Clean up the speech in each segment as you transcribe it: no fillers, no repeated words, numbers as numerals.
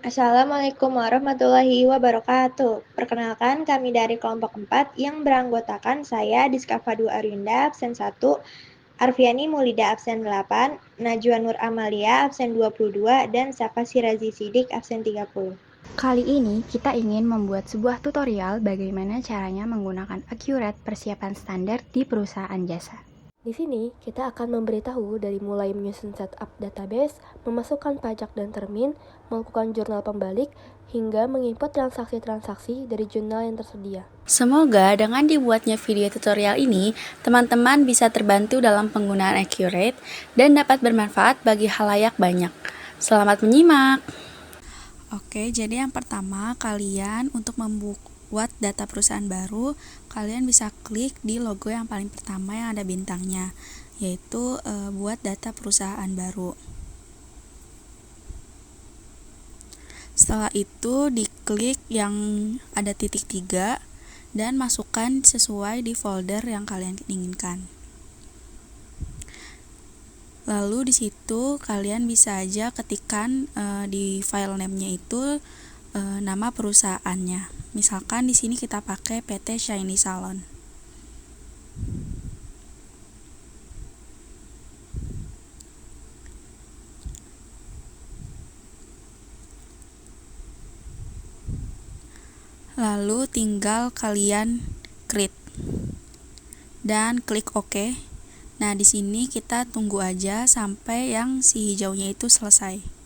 Assalamualaikum warahmatullahi wabarakatuh. Perkenalkan kami dari kelompok 4 yang beranggotakan saya Diskavadu Arinda absen 1, Arfiani Mulida absen 8, Najwa Nur Amalia absen 22, dan Safa Sirazi Sidik absen 30. Kali ini kita ingin membuat sebuah tutorial bagaimana caranya menggunakan Accurate persiapan standar di perusahaan jasa. Di sini, kita akan memberitahu dari mulai menyusun setup database, memasukkan pajak dan termin, melakukan jurnal pembalik, hingga menginput transaksi-transaksi dari jurnal yang tersedia. Semoga dengan dibuatnya video tutorial ini, teman-teman bisa terbantu dalam penggunaan Accurate dan dapat bermanfaat bagi halayak banyak. Selamat menyimak! Oke, jadi yang pertama, kalian untuk membuat data perusahaan baru, kalian bisa klik di logo yang paling pertama yang ada bintangnya, yaitu buat data perusahaan baru. Setelah itu diklik yang ada titik 3 dan masukkan sesuai di folder yang kalian inginkan. Lalu di situ kalian bisa aja ketikkan di file name-nya itu nama perusahaannya. Misalkan di sini kita pakai PT Shiny Salon. Lalu tinggal kalian create dan klik OK. Nah, di sini kita tunggu aja sampai yang si hijaunya itu selesai.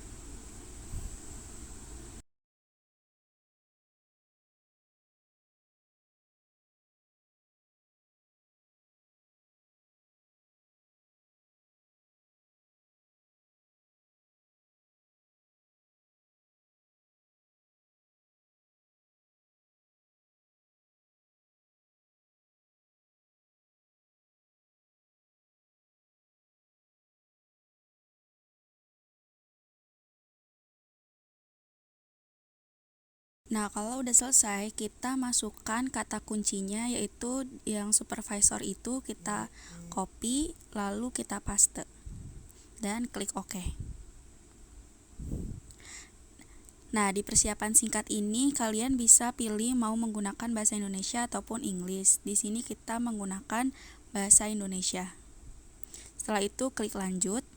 Nah, kalau udah selesai, kita masukkan kata kuncinya, yaitu yang supervisor itu kita copy, lalu kita paste, dan klik OK. Nah, di persiapan singkat ini, kalian bisa pilih mau menggunakan bahasa Indonesia ataupun Inggris. Di sini kita menggunakan bahasa Indonesia. Setelah itu, klik lanjut.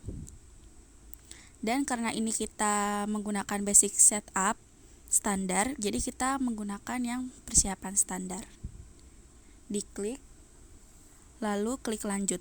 Dan karena ini kita menggunakan basic setup standar, jadi kita menggunakan yang persiapan standar. Diklik, lalu klik lanjut.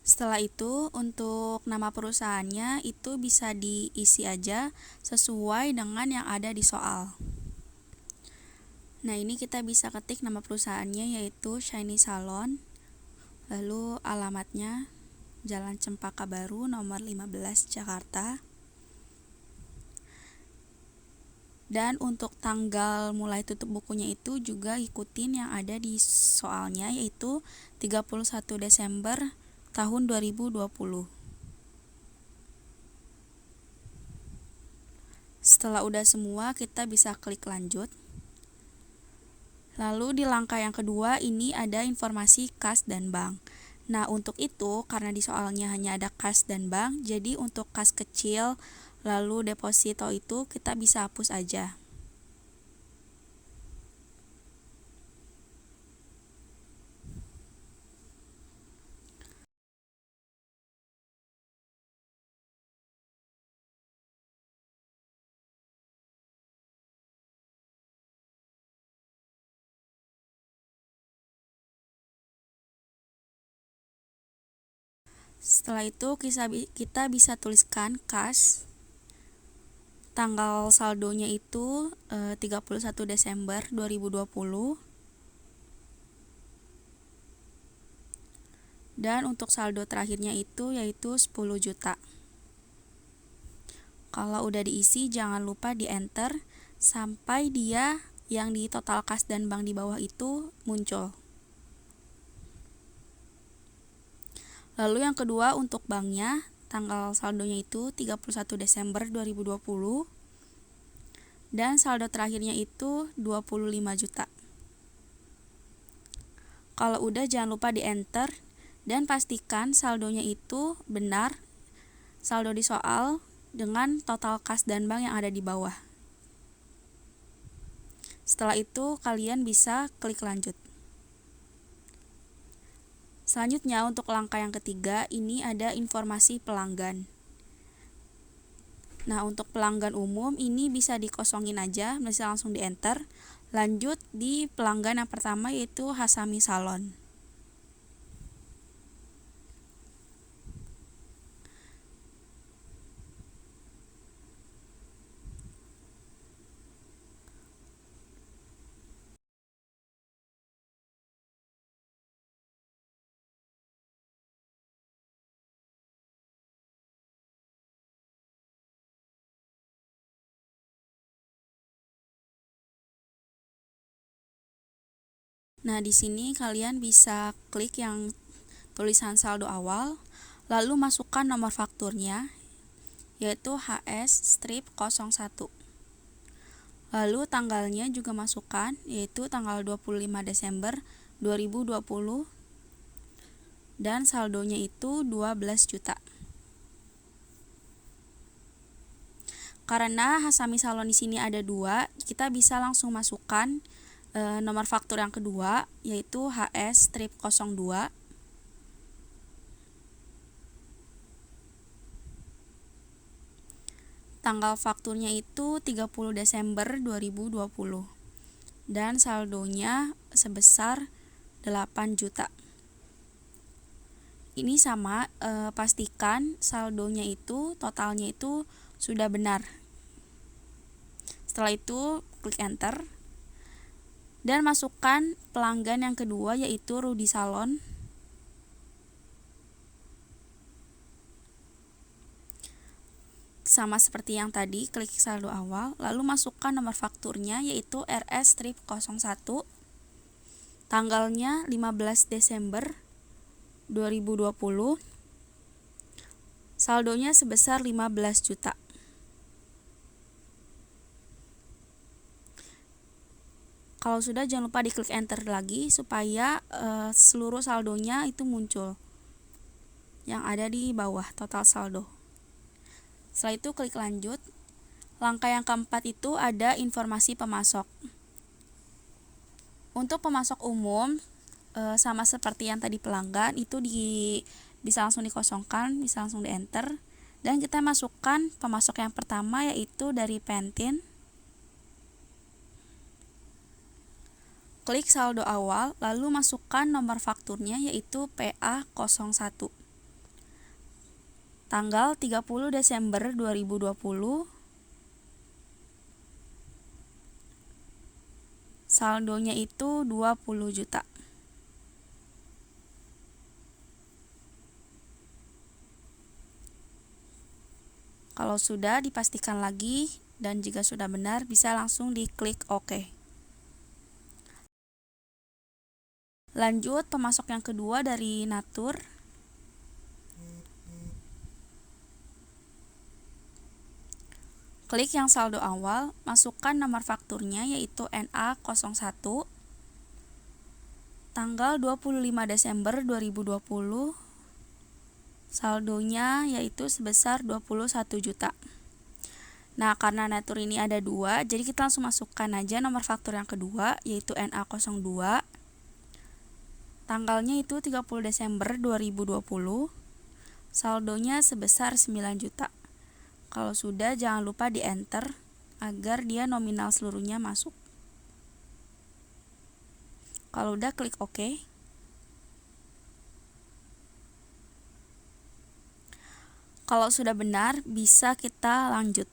Setelah itu, untuk nama perusahaannya itu bisa diisi aja sesuai dengan yang ada di soal. Nah, ini kita bisa ketik nama perusahaannya yaitu Shiny Salon. Lalu alamatnya Jalan Cempaka Baru nomor 15 Jakarta. Dan untuk tanggal mulai tutup bukunya itu juga ikutin yang ada di soalnya, yaitu 31 Desember tahun 2020. Setelah udah semua, kita bisa klik lanjut. Lalu di langkah yang kedua ini ada informasi kas dan bank. Nah, untuk itu karena di soalnya hanya ada kas dan bank, jadi untuk kas kecil lalu deposito itu kita bisa hapus aja. Setelah itu kita bisa tuliskan kas. Tanggal saldonya itu 31 Desember 2020. Dan untuk saldo terakhirnya itu yaitu 10 juta. Kalau udah diisi jangan lupa di enter sampai dia yang di total kas dan bank di bawah itu muncul. Lalu yang kedua untuk banknya, tanggal saldonya itu 31 Desember 2020 dan saldo terakhirnya itu 25 juta. Kalau udah jangan lupa di enter dan pastikan saldonya itu benar saldo di soal dengan total kas dan bank yang ada di bawah. Setelah itu kalian bisa klik lanjut. Selanjutnya untuk langkah yang ketiga ini ada informasi pelanggan. Nah untuk pelanggan umum ini bisa dikosongin aja, bisa langsung di enter. Lanjut di pelanggan yang pertama yaitu Hasami Salon. Nah, di sini kalian bisa klik yang tulisan saldo awal, lalu masukkan nomor fakturnya, yaitu HS-01. Lalu tanggalnya juga masukkan, yaitu tanggal 25 Desember 2020, dan saldonya itu 12 juta. Karena Hasami Salon di sini ada 2, kita bisa langsung masukkan nomor faktur yang kedua yaitu HS-02. Tanggal fakturnya itu 30 Desember 2020 dan saldonya sebesar 8 juta. Ini sama, pastikan saldonya itu totalnya itu sudah benar. Setelah itu klik enter dan masukkan pelanggan yang kedua yaitu Rudy Salon. Sama seperti yang tadi, klik saldo awal, lalu masukkan nomor fakturnya yaitu RS-01. Tanggalnya 15 Desember 2020. Saldonya sebesar 15 juta. Kalau sudah jangan lupa diklik enter lagi supaya seluruh saldonya itu muncul yang ada di bawah total saldo. Setelah itu klik lanjut. Langkah yang keempat itu ada informasi pemasok. Untuk pemasok umum sama seperti yang tadi pelanggan itu bisa langsung dikosongkan, bisa langsung di enter dan kita masukkan pemasok yang pertama yaitu dari Pantene. Klik saldo awal, lalu masukkan nomor fakturnya yaitu PA01. Tanggal 30 Desember 2020. Saldonya itu 20 juta. Kalau sudah dipastikan lagi dan jika sudah benar bisa langsung diklik OK. Lanjut pemasok yang kedua dari Natur. Klik yang saldo awal, masukkan nomor fakturnya yaitu NA01. Tanggal 25 Desember 2020. Saldonya yaitu sebesar 21 juta. Nah, karena natur ini ada 2, jadi kita langsung masukkan aja nomor faktur yang kedua, yaitu NA02. Tanggalnya itu 30 Desember 2020. Saldonya sebesar 9 juta. Kalau sudah, jangan lupa di enter agar dia nominal seluruhnya masuk. Kalau udah, klik OK. Kalau sudah benar, bisa kita lanjut.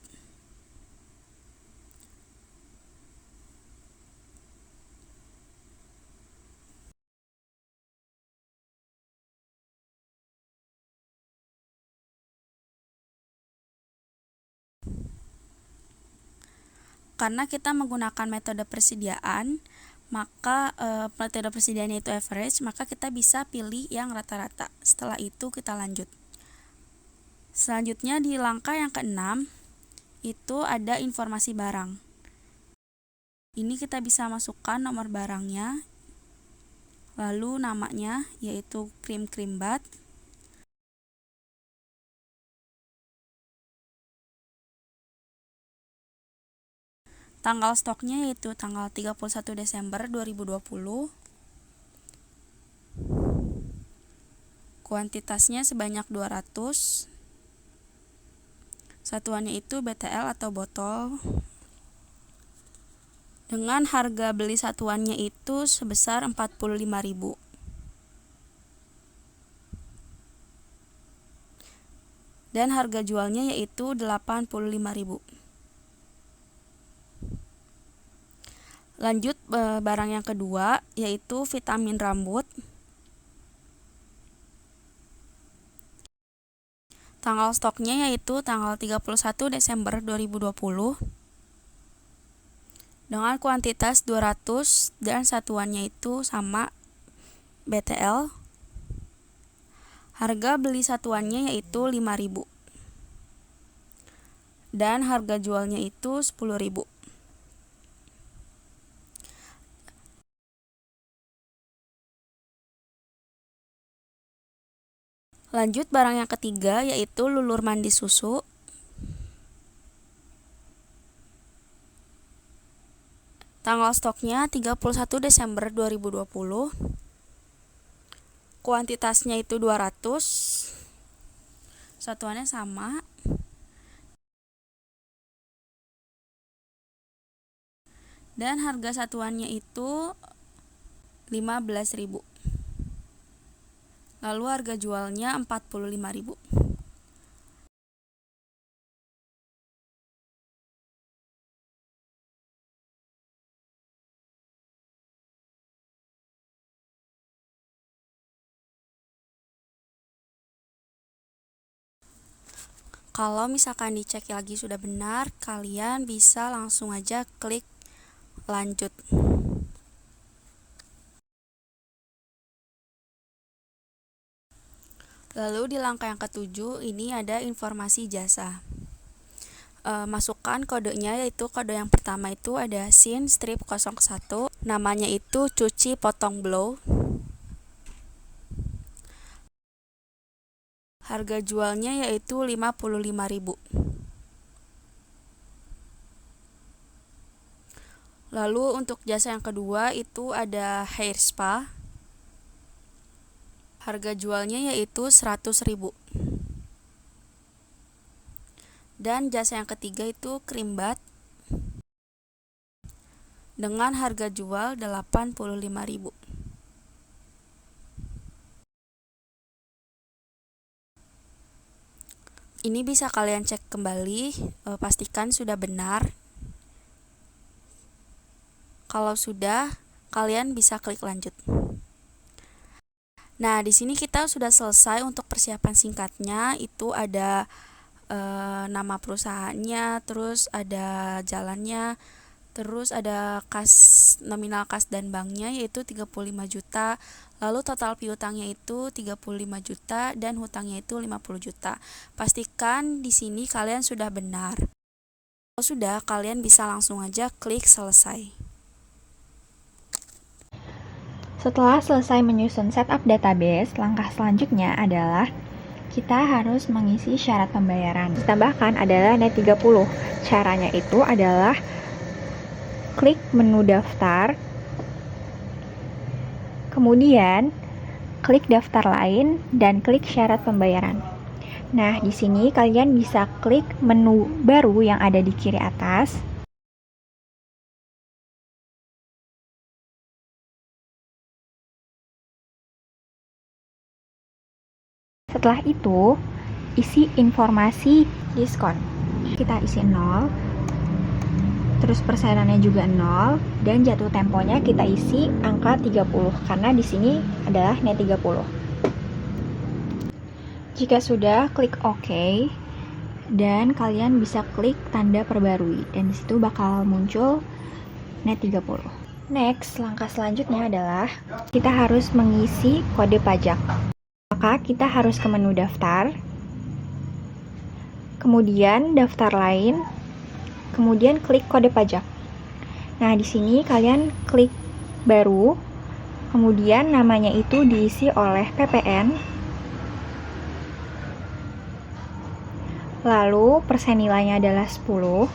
Karena kita menggunakan metode persediaan, maka metode persediaannya itu average, maka kita bisa pilih yang rata-rata. Setelah itu kita lanjut. Selanjutnya di langkah yang ke-6 itu ada informasi barang. Ini kita bisa masukkan nomor barangnya, lalu namanya yaitu krim bat, tanggal stoknya yaitu tanggal 31 Desember 2020. Kuantitasnya sebanyak 200. Satuannya itu BTL atau botol. Dengan harga beli satuannya itu sebesar 45.000. Dan harga jualnya yaitu 85.000. Lanjut barang yang kedua yaitu vitamin rambut. Tanggal stoknya yaitu tanggal 31 Desember 2020. Dengan kuantitas 200 dan satuannya itu sama BTL. Harga beli satuannya yaitu 5.000. Dan harga jualnya itu 10.000. Lanjut barang yang ketiga yaitu lulur mandi susu. Tanggal stoknya 31 Desember 2020. Kuantitasnya itu 200. Satuannya sama. Dan harga satuannya itu 15.000. Lalu harga jualnya 45.000. Kalau misalkan dicek lagi sudah benar, kalian bisa langsung aja klik lanjut. Lalu di langkah yang ketujuh ini ada informasi jasa. Masukkan kodenya, yaitu kode yang pertama itu ada sin strip 01. Namanya itu cuci potong blow. Harga jualnya yaitu 55.000. Lalu untuk jasa yang kedua itu ada hair spa. Harga jualnya yaitu 100.000. Dan jasa yang ketiga itu krim bat. Dengan harga jual 85.000. Ini bisa kalian cek kembali, pastikan sudah benar. Kalau sudah, kalian bisa klik lanjut. Nah, di sini kita sudah selesai untuk persiapan singkatnya. Itu ada nama perusahaannya, terus ada jalannya, terus ada nominal kas dan banknya yaitu 35 juta. Lalu total piutangnya itu 35 juta dan hutangnya itu 50 juta. Pastikan di sini kalian sudah benar. Kalau sudah, kalian bisa langsung aja klik selesai. Setelah selesai menyusun setup database, langkah selanjutnya adalah kita harus mengisi syarat pembayaran. Ditambahkan adalah net 30. Caranya itu adalah klik menu daftar, kemudian klik daftar lain dan klik syarat pembayaran. Nah, di sini kalian bisa klik menu baru yang ada di kiri atas. Setelah itu, isi informasi diskon. Kita isi 0, terus persenannya juga 0, dan jatuh temponya kita isi angka 30, karena di sini adalah net 30. Jika sudah, klik OK, dan kalian bisa klik tanda perbarui, dan disitu bakal muncul net 30. Next, langkah selanjutnya adalah kita harus mengisi kode pajak. Maka kita harus ke menu daftar, kemudian daftar lain, kemudian klik kode pajak. Nah, di sini kalian klik baru, kemudian namanya itu diisi oleh PPN, lalu persen nilainya adalah 10,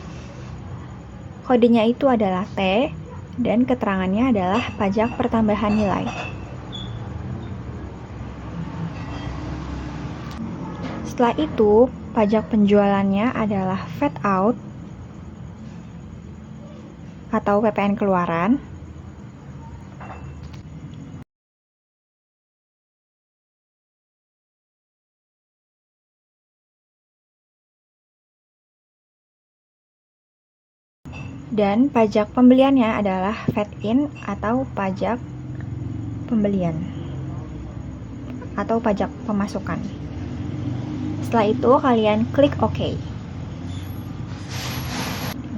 kodenya itu adalah T, dan keterangannya adalah pajak pertambahan nilai. Setelah itu, pajak penjualannya adalah VAT out atau PPN keluaran. Dan pajak pembeliannya adalah VAT in atau pajak pembelian atau pajak pemasukan. Setelah itu kalian klik OK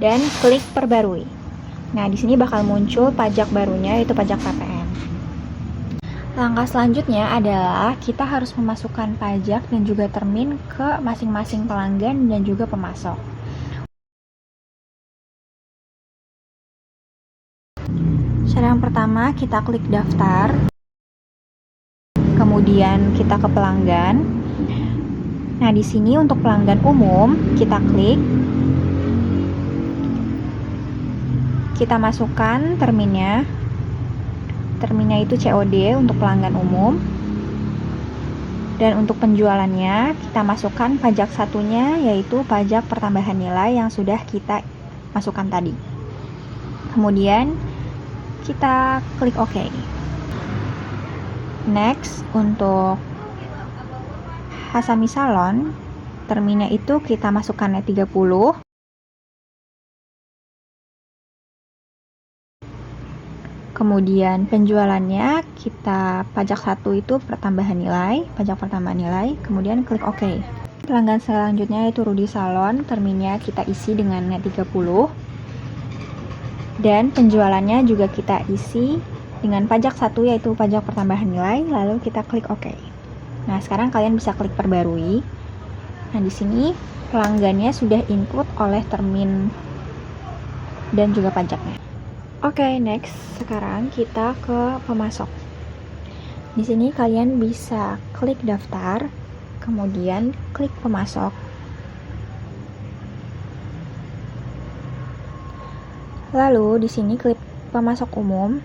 dan klik perbarui. Nah, di sini bakal muncul pajak barunya, yaitu pajak PPN. Langkah selanjutnya adalah kita harus memasukkan pajak dan juga termin ke masing-masing pelanggan dan juga pemasok. Cara yang pertama, kita klik daftar, kemudian kita ke pelanggan. Nah, di sini untuk pelanggan umum, kita klik, kita masukkan terminnya. Terminnya itu COD untuk pelanggan umum. Dan untuk penjualannya, kita masukkan pajak satunya, yaitu pajak pertambahan nilai yang sudah kita masukkan tadi. Kemudian, kita klik OK. Next, untuk Hasami Salon, terminnya itu kita masukkan net 30. Kemudian penjualannya kita pajak satu itu pertambahan nilai, pajak pertambahan nilai, kemudian klik OK. Pelanggan selanjutnya yaitu Rudy Salon, terminnya kita isi dengan net 30. Dan penjualannya juga kita isi dengan pajak satu yaitu pajak pertambahan nilai, lalu kita klik OK. Nah, sekarang kalian bisa klik perbarui. Nah, di sini pelanggannya sudah input oleh termin dan juga pajaknya. Oke, next. Sekarang kita ke pemasok. Di sini kalian bisa klik daftar, kemudian klik pemasok. Lalu di sini klik pemasok umum.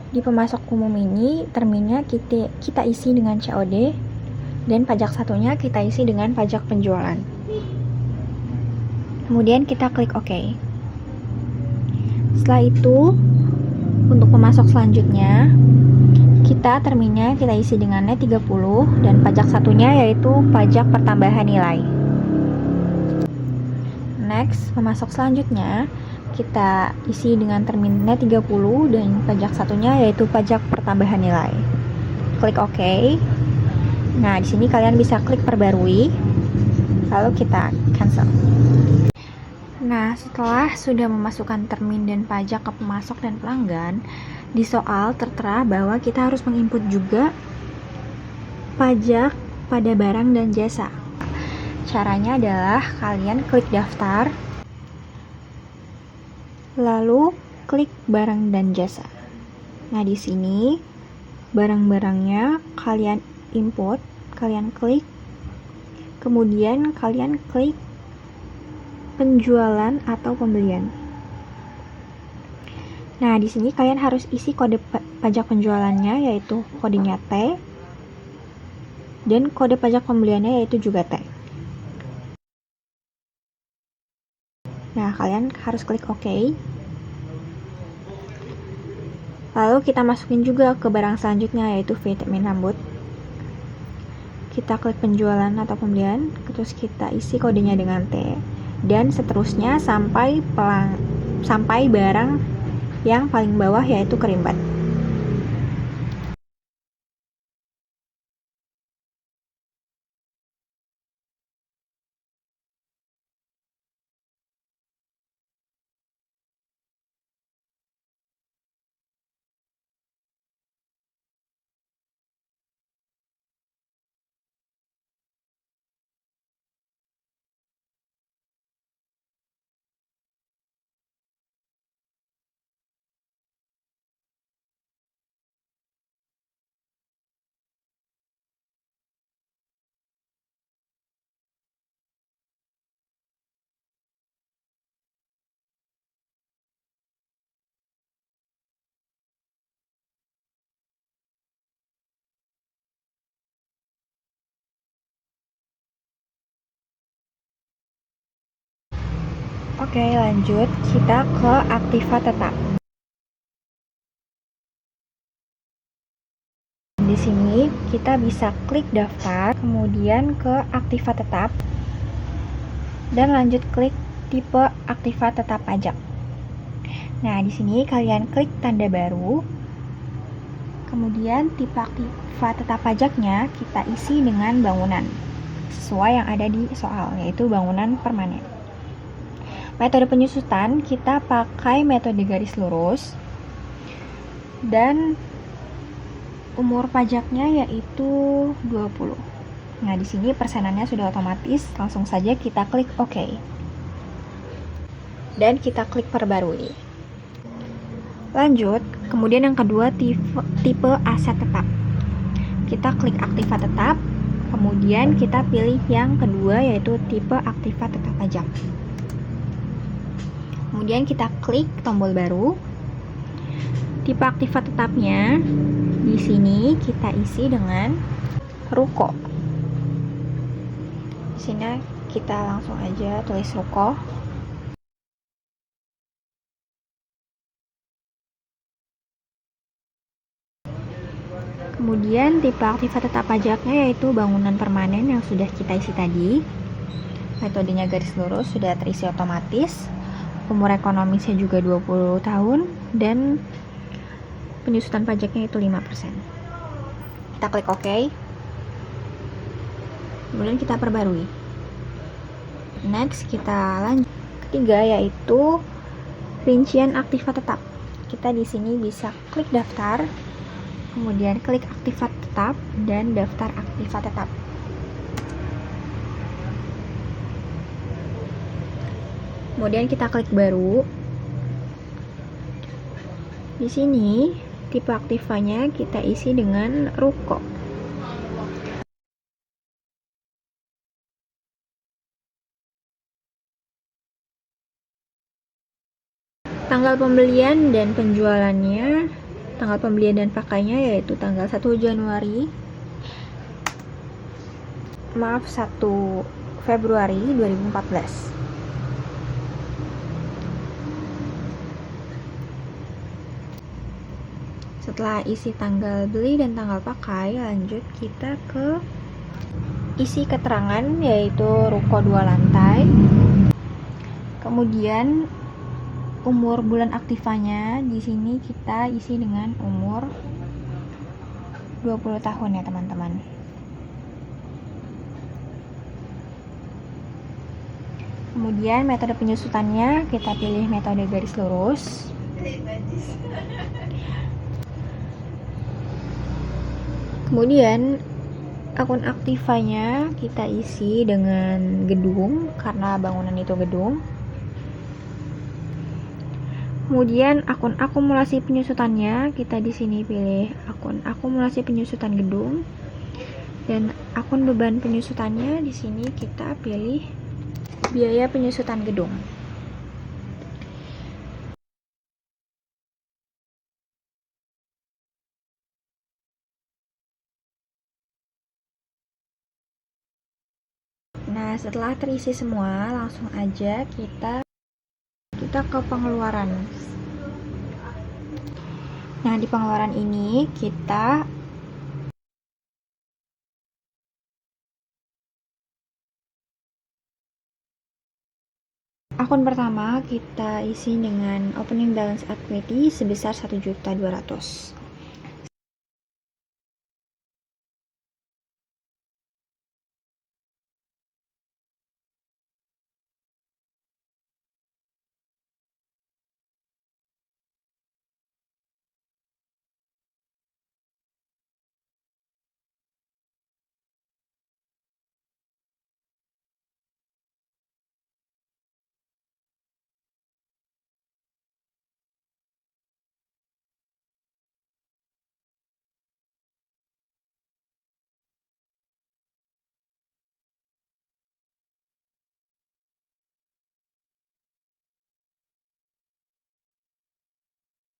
Di pemasok umum ini terminnya kita isi dengan COD dan pajak satunya kita isi dengan pajak penjualan. Kemudian kita klik OK. Setelah itu, untuk pemasok selanjutnya, terminnya kita isi dengan net 30 dan pajak satunya yaitu pajak pertambahan nilai. Next, pemasok selanjutnya kita isi dengan termin net 30 dan pajak satunya yaitu pajak pertambahan nilai. Klik OK. Nah, di sini kalian bisa klik perbarui, lalu kita cancel. Nah, setelah sudah memasukkan termin dan pajak ke pemasok dan pelanggan, di soal tertera bahwa kita harus menginput juga pajak pada barang dan jasa. Caranya adalah kalian klik daftar, lalu klik barang dan jasa. Nah, di sini barang-barangnya, kalian input, kalian klik, kemudian kalian klik penjualan atau pembelian. Nah, di sini kalian harus isi kode pajak penjualannya, yaitu kodenya T, dan kode pajak pembeliannya yaitu juga T. Nah, kalian harus klik OK. Lalu kita masukin juga ke barang selanjutnya, yaitu vitamin rambut. Kita klik penjualan atau pembelian, terus kita isi kodenya dengan T, dan seterusnya sampai barang yang paling bawah, yaitu kerimbat. Oke, lanjut kita ke aktiva tetap. Di sini kita bisa klik daftar, kemudian ke aktiva tetap, dan lanjut klik tipe aktiva tetap pajak. Nah, di sini kalian klik tanda baru, kemudian tipe aktiva tetap pajaknya kita isi dengan bangunan sesuai yang ada di soal, yaitu bangunan permanen. Metode penyusutan kita pakai metode garis lurus, dan umur pajaknya yaitu 20. Nah, di sini persenannya sudah otomatis, langsung saja kita klik OK. Dan kita klik perbarui. Lanjut, kemudian yang kedua tipe aset tetap. Kita klik aktiva tetap, kemudian kita pilih yang kedua yaitu tipe aktiva tetap pajak. Kemudian kita klik tombol baru. Tipe aktiva tetapnya di sini kita isi dengan ruko. Di sini kita langsung aja tulis ruko. Kemudian tipe aktiva tetap pajaknya yaitu bangunan permanen yang sudah kita isi tadi. Metodenya garis lurus sudah terisi otomatis. Umur ekonomisnya juga 20 tahun, dan penyusutan pajaknya itu 5%. Kita klik OK. Kemudian kita perbarui. Next, kita lanjut. Ketiga yaitu rincian aktiva tetap. Kita di sini bisa klik daftar, kemudian klik aktiva tetap dan daftar aktiva tetap. Kemudian kita klik baru. Di sini tipe aktivanya kita isi dengan ruko. Tanggal pembelian dan penjualannya, tanggal pembelian dan pakainya yaitu tanggal 1 Februari 2014. Setelah isi tanggal beli dan tanggal pakai, lanjut kita ke isi keterangan yaitu ruko 2 lantai. Kemudian umur bulan aktivanya di sini kita isi dengan umur 20 tahun ya, teman-teman. Kemudian metode penyusutannya kita pilih metode garis lurus. Kemudian akun aktivanya kita isi dengan gedung karena bangunan itu gedung. Kemudian akun akumulasi penyusutannya, kita di sini pilih akun akumulasi penyusutan gedung. Dan akun beban penyusutannya di sini kita pilih biaya penyusutan gedung. Nah, setelah terisi semua, langsung aja kita ke pengeluaran. Nah, di pengeluaran ini kita akun pertama kita isi dengan opening balance equity sebesar 1.200.000.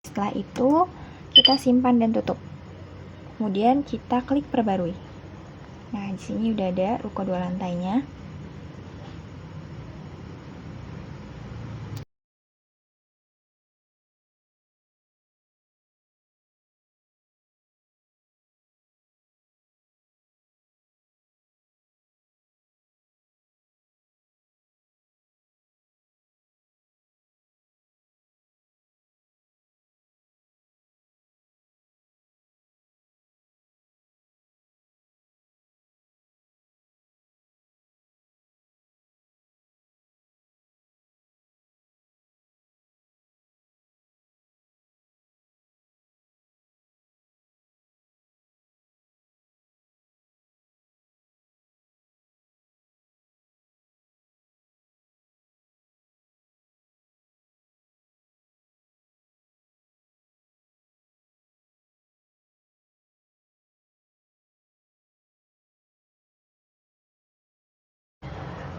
Setelah itu kita simpan dan tutup. Kemudian kita klik perbarui. Nah, di sini udah ada ruko 2 lantainya.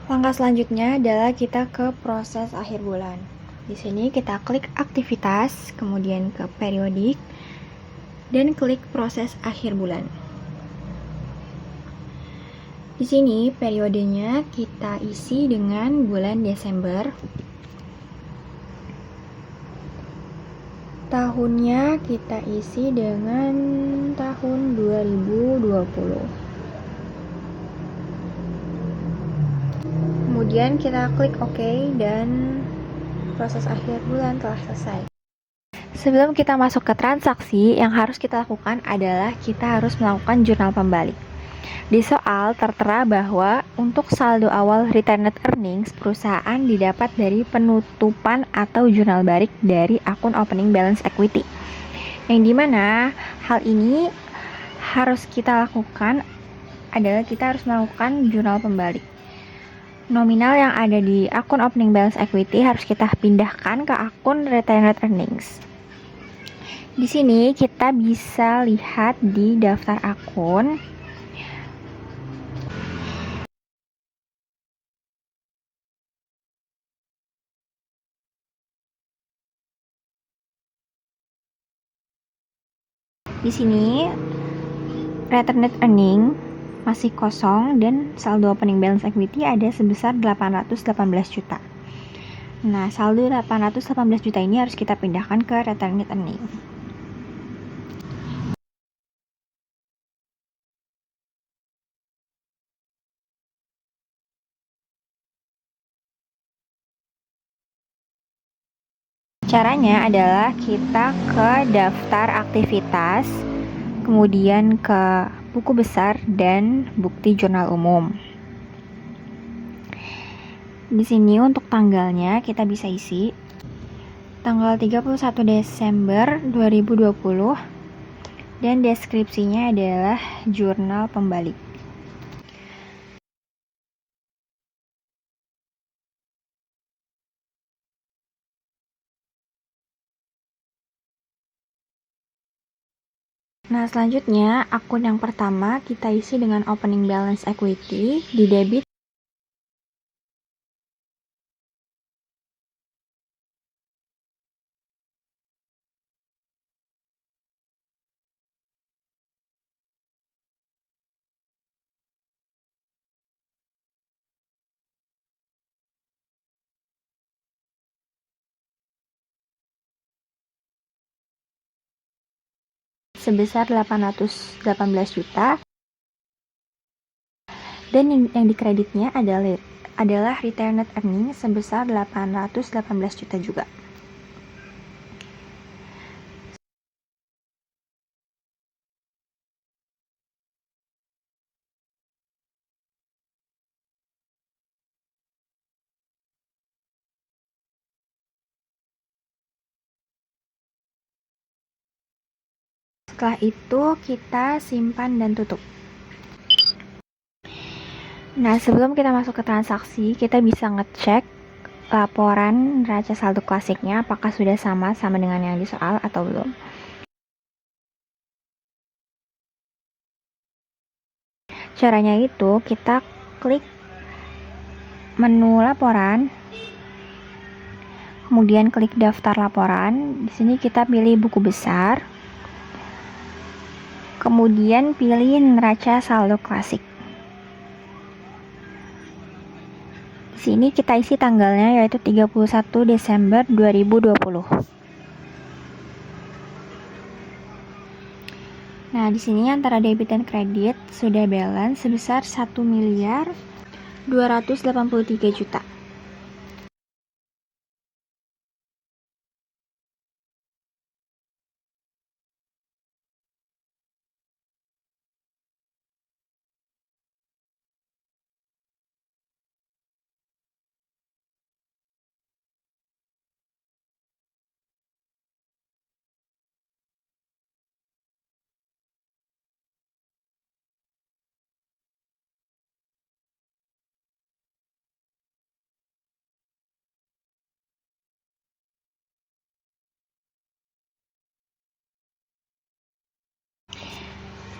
Langkah selanjutnya adalah kita ke proses akhir bulan. Di sini kita klik aktivitas, kemudian ke periodik, dan klik proses akhir bulan. Di sini periodenya kita isi dengan bulan Desember. Tahunnya kita isi dengan tahun 2020. Kemudian kita klik OK dan proses akhir bulan telah selesai. Sebelum kita masuk ke transaksi, yang harus kita lakukan adalah kita harus melakukan jurnal pembalik. Di soal tertera bahwa untuk saldo awal retained earnings perusahaan didapat dari penutupan atau jurnal balik dari akun opening balance equity. Yang dimana hal ini harus kita lakukan adalah kita harus melakukan jurnal pembalik. Nominal yang ada di akun opening balance equity harus kita pindahkan ke akun retained earnings. Di sini kita bisa lihat di daftar akun. Di sini retained earning masih kosong dan saldo opening balance equity ada sebesar 818 juta. Nah, saldo 818 juta ini harus kita pindahkan ke retained earning. Caranya adalah kita ke daftar aktivitas, kemudian ke buku besar dan bukti jurnal umum. Di sini untuk tanggalnya kita bisa isi tanggal 31 Desember 2020 dan deskripsinya adalah jurnal pembalik. Nah, selanjutnya akun yang pertama kita isi dengan opening balance equity di debit sebesar 818 juta dan yang dikreditnya adalah retained earning sebesar 818 juta juga. Setelah itu kita simpan dan tutup. Nah, sebelum kita masuk ke transaksi, kita bisa ngecek laporan neraca saldo klasiknya apakah sudah sama dengan yang di soal atau belum. Caranya itu kita klik menu laporan, kemudian klik daftar laporan. Di sini kita pilih buku besar, kemudian pilih neraca saldo klasik. Di sini kita isi tanggalnya yaitu 31 Desember 2020. Nah, di sini antara debit dan kredit sudah balance sebesar 1.283 juta.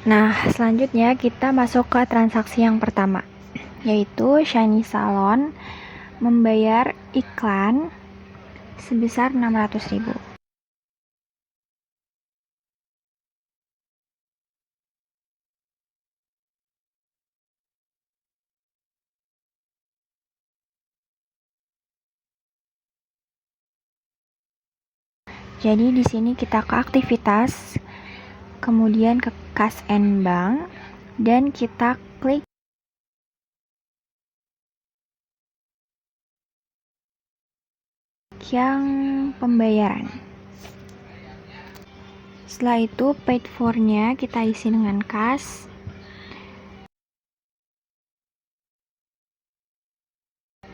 Nah, selanjutnya kita masuk ke transaksi yang pertama, yaitu Shiny Salon membayar iklan sebesar 600.000. Jadi di sini kita ke aktivitas, kemudian ke Cash and Bank, dan kita klik yang pembayaran. Setelah itu paid for-nya kita isi dengan cash.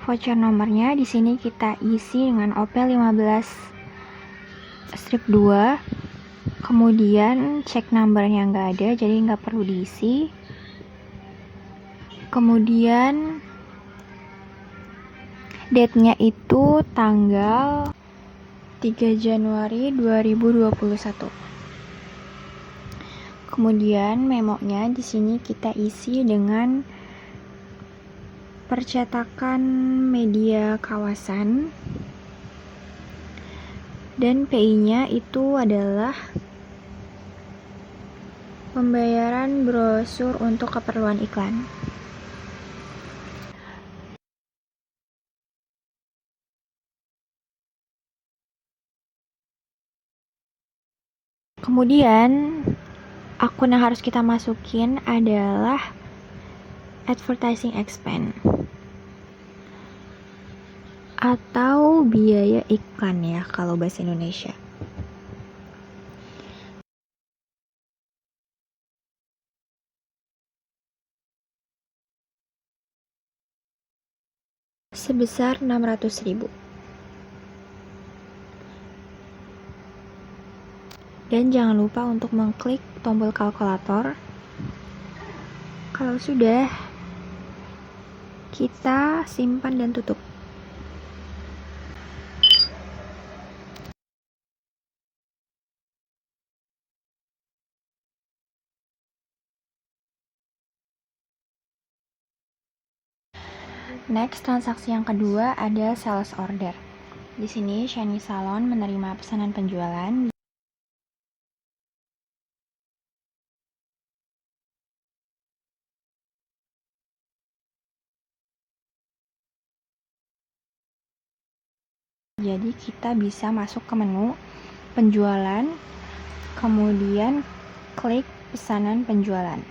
Voucher nomornya di sini kita isi dengan OP15-2. Kemudian check numbernya nggak ada, jadi nggak perlu diisi. Kemudian date-nya itu tanggal 3 Januari 2021. Kemudian memonya di sini kita isi dengan percetakan media kawasan, dan PI-nya itu adalah pembayaran brosur untuk keperluan iklan. Kemudian akun yang harus kita masukin adalah advertising expense atau biaya iklan ya kalau bahasa Indonesia. Sebesar 600.000. Dan jangan lupa untuk mengklik tombol kalkulator. Kalau sudah, kita simpan dan tutup. Next, transaksi yang kedua ada sales order. Di sini Shiny Salon menerima pesanan penjualan. Jadi kita bisa masuk ke menu penjualan, kemudian klik pesanan penjualan.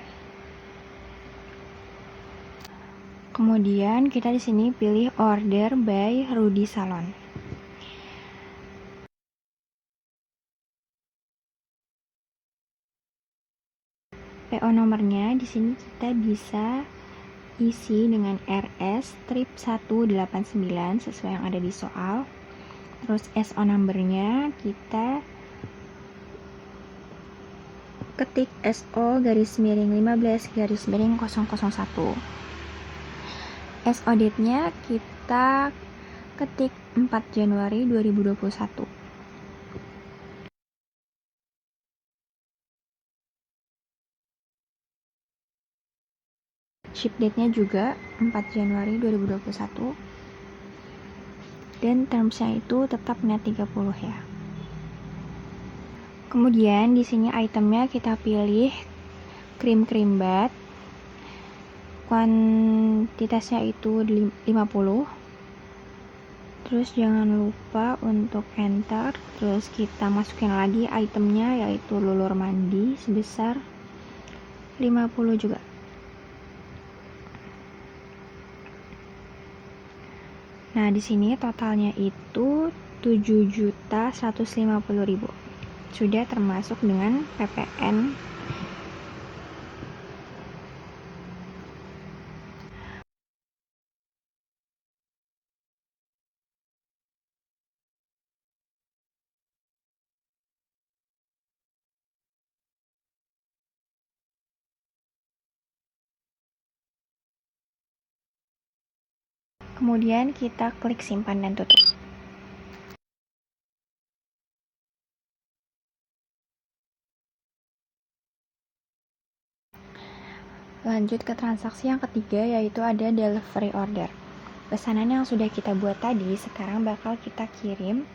Kemudian kita di sini pilih order by Rudy Salon. PO nomornya di sini kita bisa isi dengan RS strip 189 sesuai yang ada di soal. Terus SO numbernya kita ketik SO garis miring 15 garis miring 001. SO date-nya kita ketik 4 Januari 2021. Ship date-nya juga 4 Januari 2021. Dan terms-nya itu tetap net 30 ya. Kemudian di sini itemnya kita pilih krim bath. Kuantitasnya itu 50. Terus jangan lupa untuk enter. Terus kita masukin lagi itemnya yaitu lulur mandi sebesar 50 juga. Nah, di sini totalnya itu 7.150.000. Sudah termasuk dengan PPN. Kemudian kita klik simpan dan tutup. Lanjut ke transaksi yang ketiga yaitu ada delivery order. Pesanan yang sudah kita buat tadi sekarang bakal kita kirim.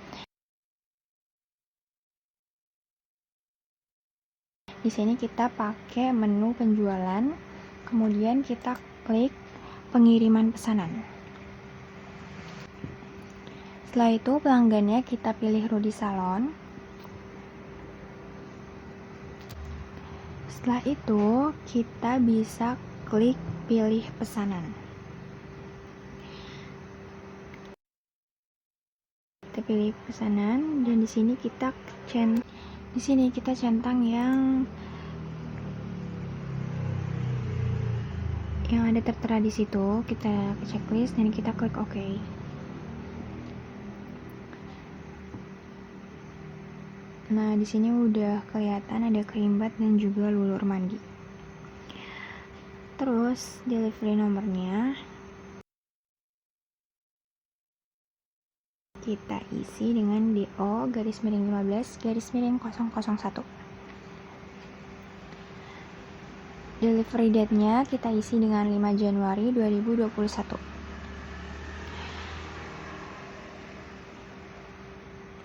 Di sini kita pakai menu penjualan, kemudian kita klik pengiriman pesanan. Setelah itu pelanggannya kita pilih Rudy Salon. Setelah itu kita bisa klik pilih pesanan. Kita pilih pesanan dan di sini kita centang yang ada tertera di situ. Kita checklist dan kita klik OK. Nah, di sini udah kelihatan ada krim bath dan juga lulur mandi. Terus delivery nomornya kita isi dengan DO garis miring 15 garis miring 001. Delivery date-nya kita isi dengan 5 Januari 2021.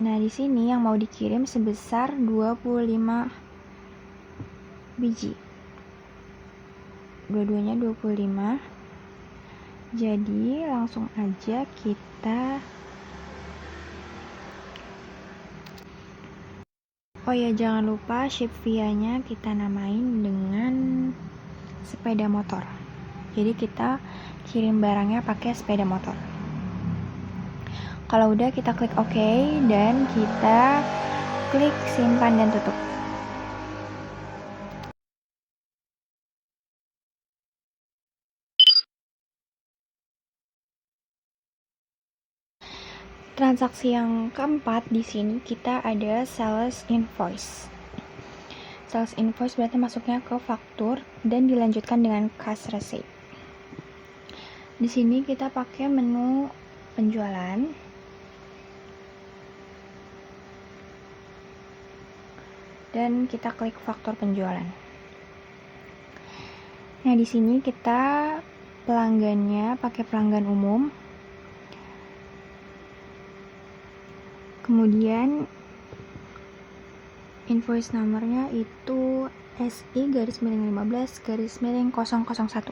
Nah, di sini yang mau dikirim sebesar 25 biji. Dua-duanya 25. Jadi, langsung aja kita Oh ya, jangan lupa ship via-nya kita namain dengan sepeda motor. Jadi kita kirim barangnya pakai sepeda motor. Kalau udah kita klik OK dan kita klik simpan dan tutup. Transaksi yang keempat di sini kita ada sales invoice. Sales invoice berarti masuknya ke faktur dan dilanjutkan dengan cash receipt. Di sini kita pakai menu penjualan. Dan kita klik faktur penjualan. Nah, di sini kita pelanggannya pakai pelanggan umum. Kemudian invoice nomornya itu SI-15-001.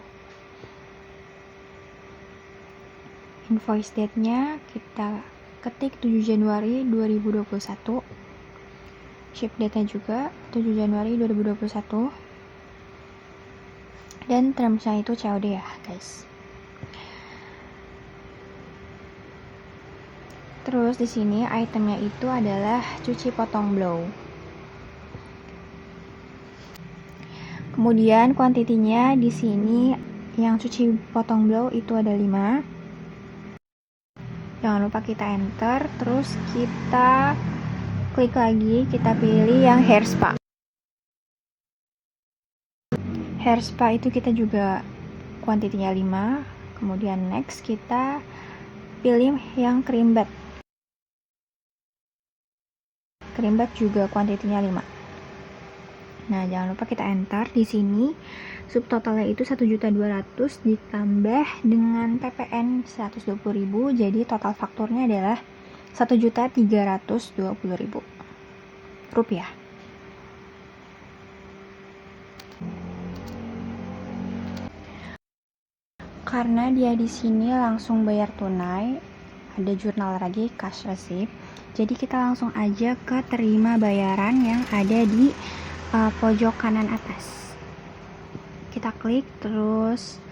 Invoice date-nya kita ketik 7 Januari 2021. Ship date-nya juga 7 Januari 2021. Dan terms-nya itu COD ya, guys. Terus di sini itemnya itu adalah cuci potong blow. Kemudian kuantitinya di sini yang cuci potong blow itu ada 5. Jangan lupa kita enter, terus kita klik lagi, kita pilih yang hair spa. Hair spa itu kita juga kuantitinya 5. Kemudian next kita pilih yang cream bath. Cream bath juga kuantitinya 5. Nah, jangan lupa kita enter. Di sini subtotalnya itu 1.200.000 ditambah dengan PPN 120.000, jadi total fakturnya adalah 1.320.000 rupiah. Karena dia di sini langsung bayar tunai, ada jurnal lagi cash receipt. Jadi kita langsung aja ke terima bayaran yang ada di pojok kanan atas. Kita klik terus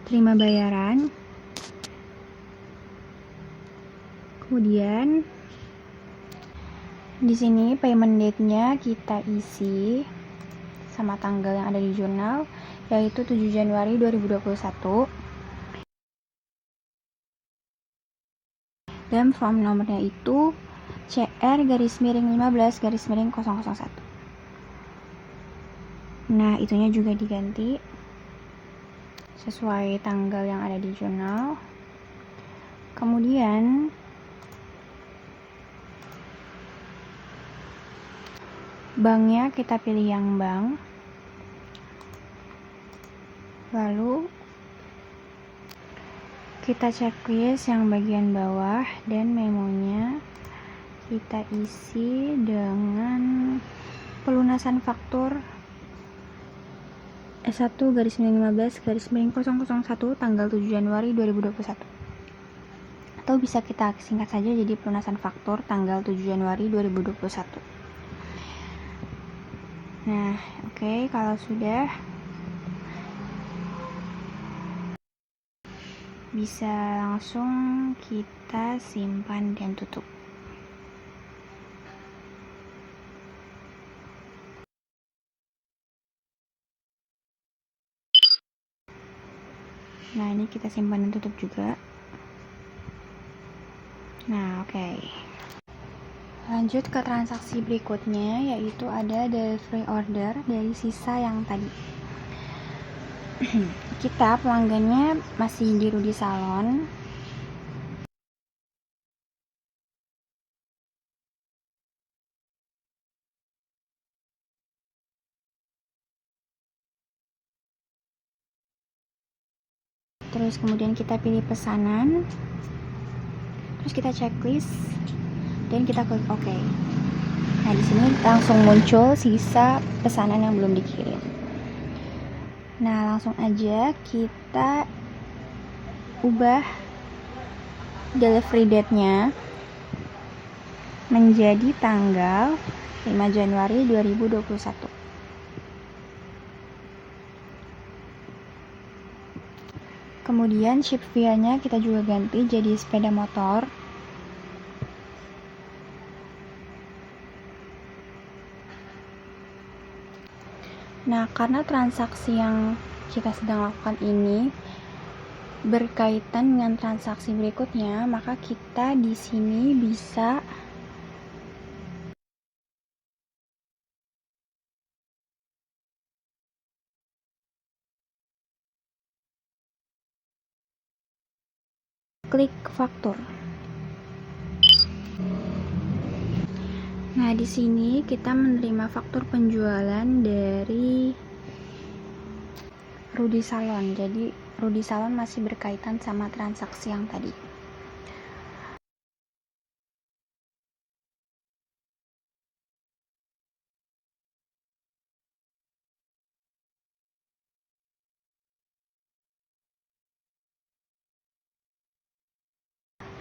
terima bayaran. Kemudian di sini payment date-nya kita isi sama tanggal yang ada di jurnal, yaitu 7 Januari 2021. Dan form nomornya itu CR-15-001. Nah, itunya juga diganti sesuai tanggal yang ada di jurnal. Kemudian banknya kita pilih yang bank. Lalu kita checklist yang bagian bawah dan memonya kita isi dengan pelunasan faktur S1-15-001 tanggal 7 Januari 2021. Atau bisa kita singkat saja jadi pelunasan faktur tanggal 7 Januari 2021. Nah, oke, kalau sudah bisa langsung kita simpan dan tutup. Nah, ini kita simpan dan tutup juga. Nah, oke. Lanjut ke transaksi berikutnya, yaitu ada delivery order dari sisa yang tadi. Kita pelanggannya masih di Rudy Salon. Terus kemudian kita pilih pesanan. Terus kita checklist dan kita klik OK. Nah, di sini langsung muncul sisa pesanan yang belum dikirim. Nah, langsung aja kita ubah delivery date-nya menjadi tanggal 5 Januari 2021. Kemudian ship via-nya kita juga ganti jadi sepeda motor. Nah, karena transaksi yang kita sedang lakukan ini berkaitan dengan transaksi berikutnya, maka kita di sini bisa klik faktur. Nah, di sini kita menerima faktur penjualan dari Rudy Salon. Jadi Rudy Salon masih berkaitan sama transaksi yang tadi.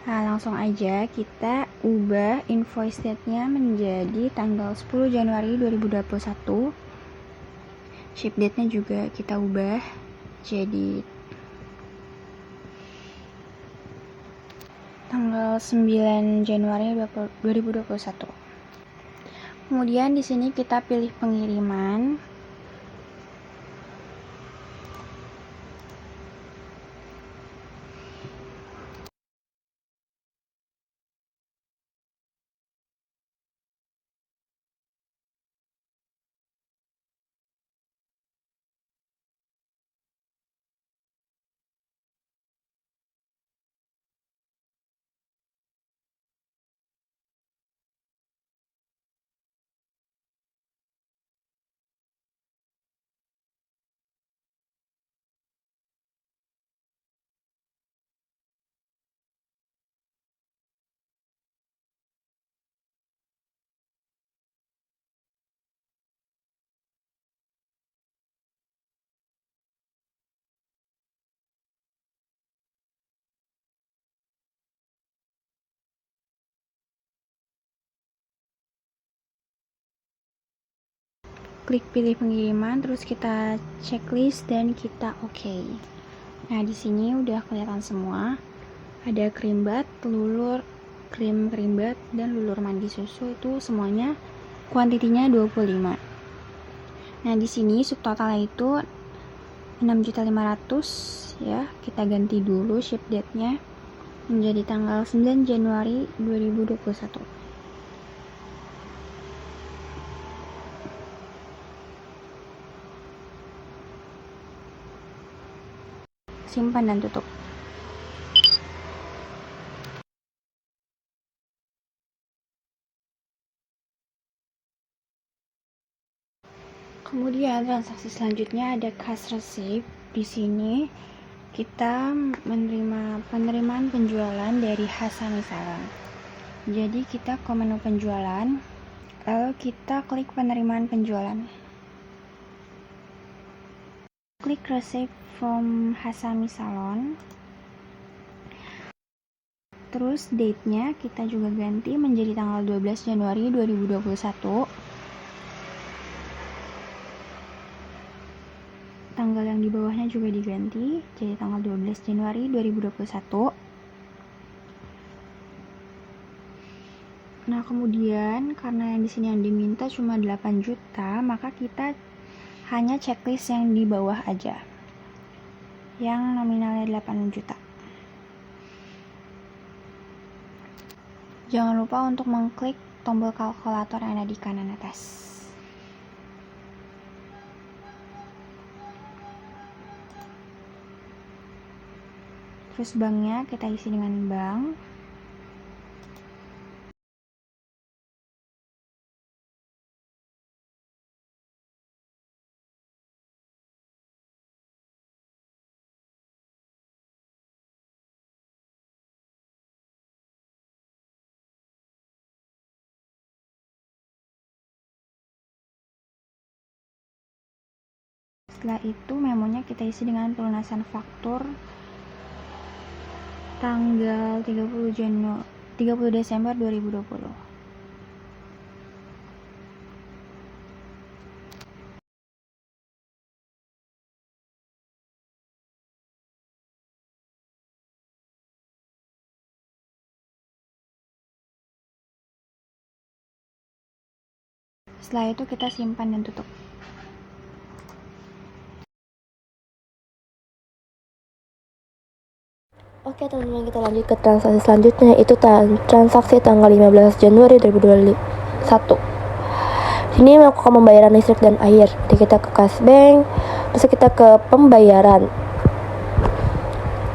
Nah, langsung aja kita ubah invoice date-nya menjadi tanggal 10 Januari 2021. Ship date-nya juga kita ubah jadi tanggal 9 Januari 2021. Kemudian di sini kita pilih pengiriman. Klik pilih pengiriman, terus kita checklist dan kita oke. Nah, di sini udah kelihatan semua. Ada krim bat, telur, krim bat, dan lulur mandi susu, itu semuanya kuantitinya 25. Nah, di sini subtotalnya itu 6.500.000 ya. Kita ganti dulu ship date-nya menjadi tanggal 9 Januari 2021. Simpan dan tutup. Kemudian transaksi selanjutnya ada cash receipt. Di sini kita menerima penerimaan penjualan dari Hasami Salon. Jadi kita ke menu penjualan, lalu kita klik penerimaan penjualan. Klik receipt from Hasami Salon. Terus date-nya kita juga ganti menjadi tanggal 12 Januari 2021. Tanggal yang di bawahnya juga diganti jadi tanggal 12 Januari 2021. Nah, kemudian karena yang di sini yang diminta cuma 8 juta, maka kita hanya checklist yang di bawah aja, yang nominalnya 8 juta. Jangan lupa untuk mengklik tombol kalkulator yang ada di kanan atas. Terus banknya kita isi dengan bank. Setelah itu memonya kita isi dengan pelunasan faktur tanggal 30 Desember 2020. Setelah itu kita simpan dan tutup. Oke teman-teman, kita lanjut ke transaksi selanjutnya, itu transaksi tanggal 15 Januari 2021. Ini melakukan pembayaran listrik dan air. Jadi kita ke kas bank, terus kita ke pembayaran.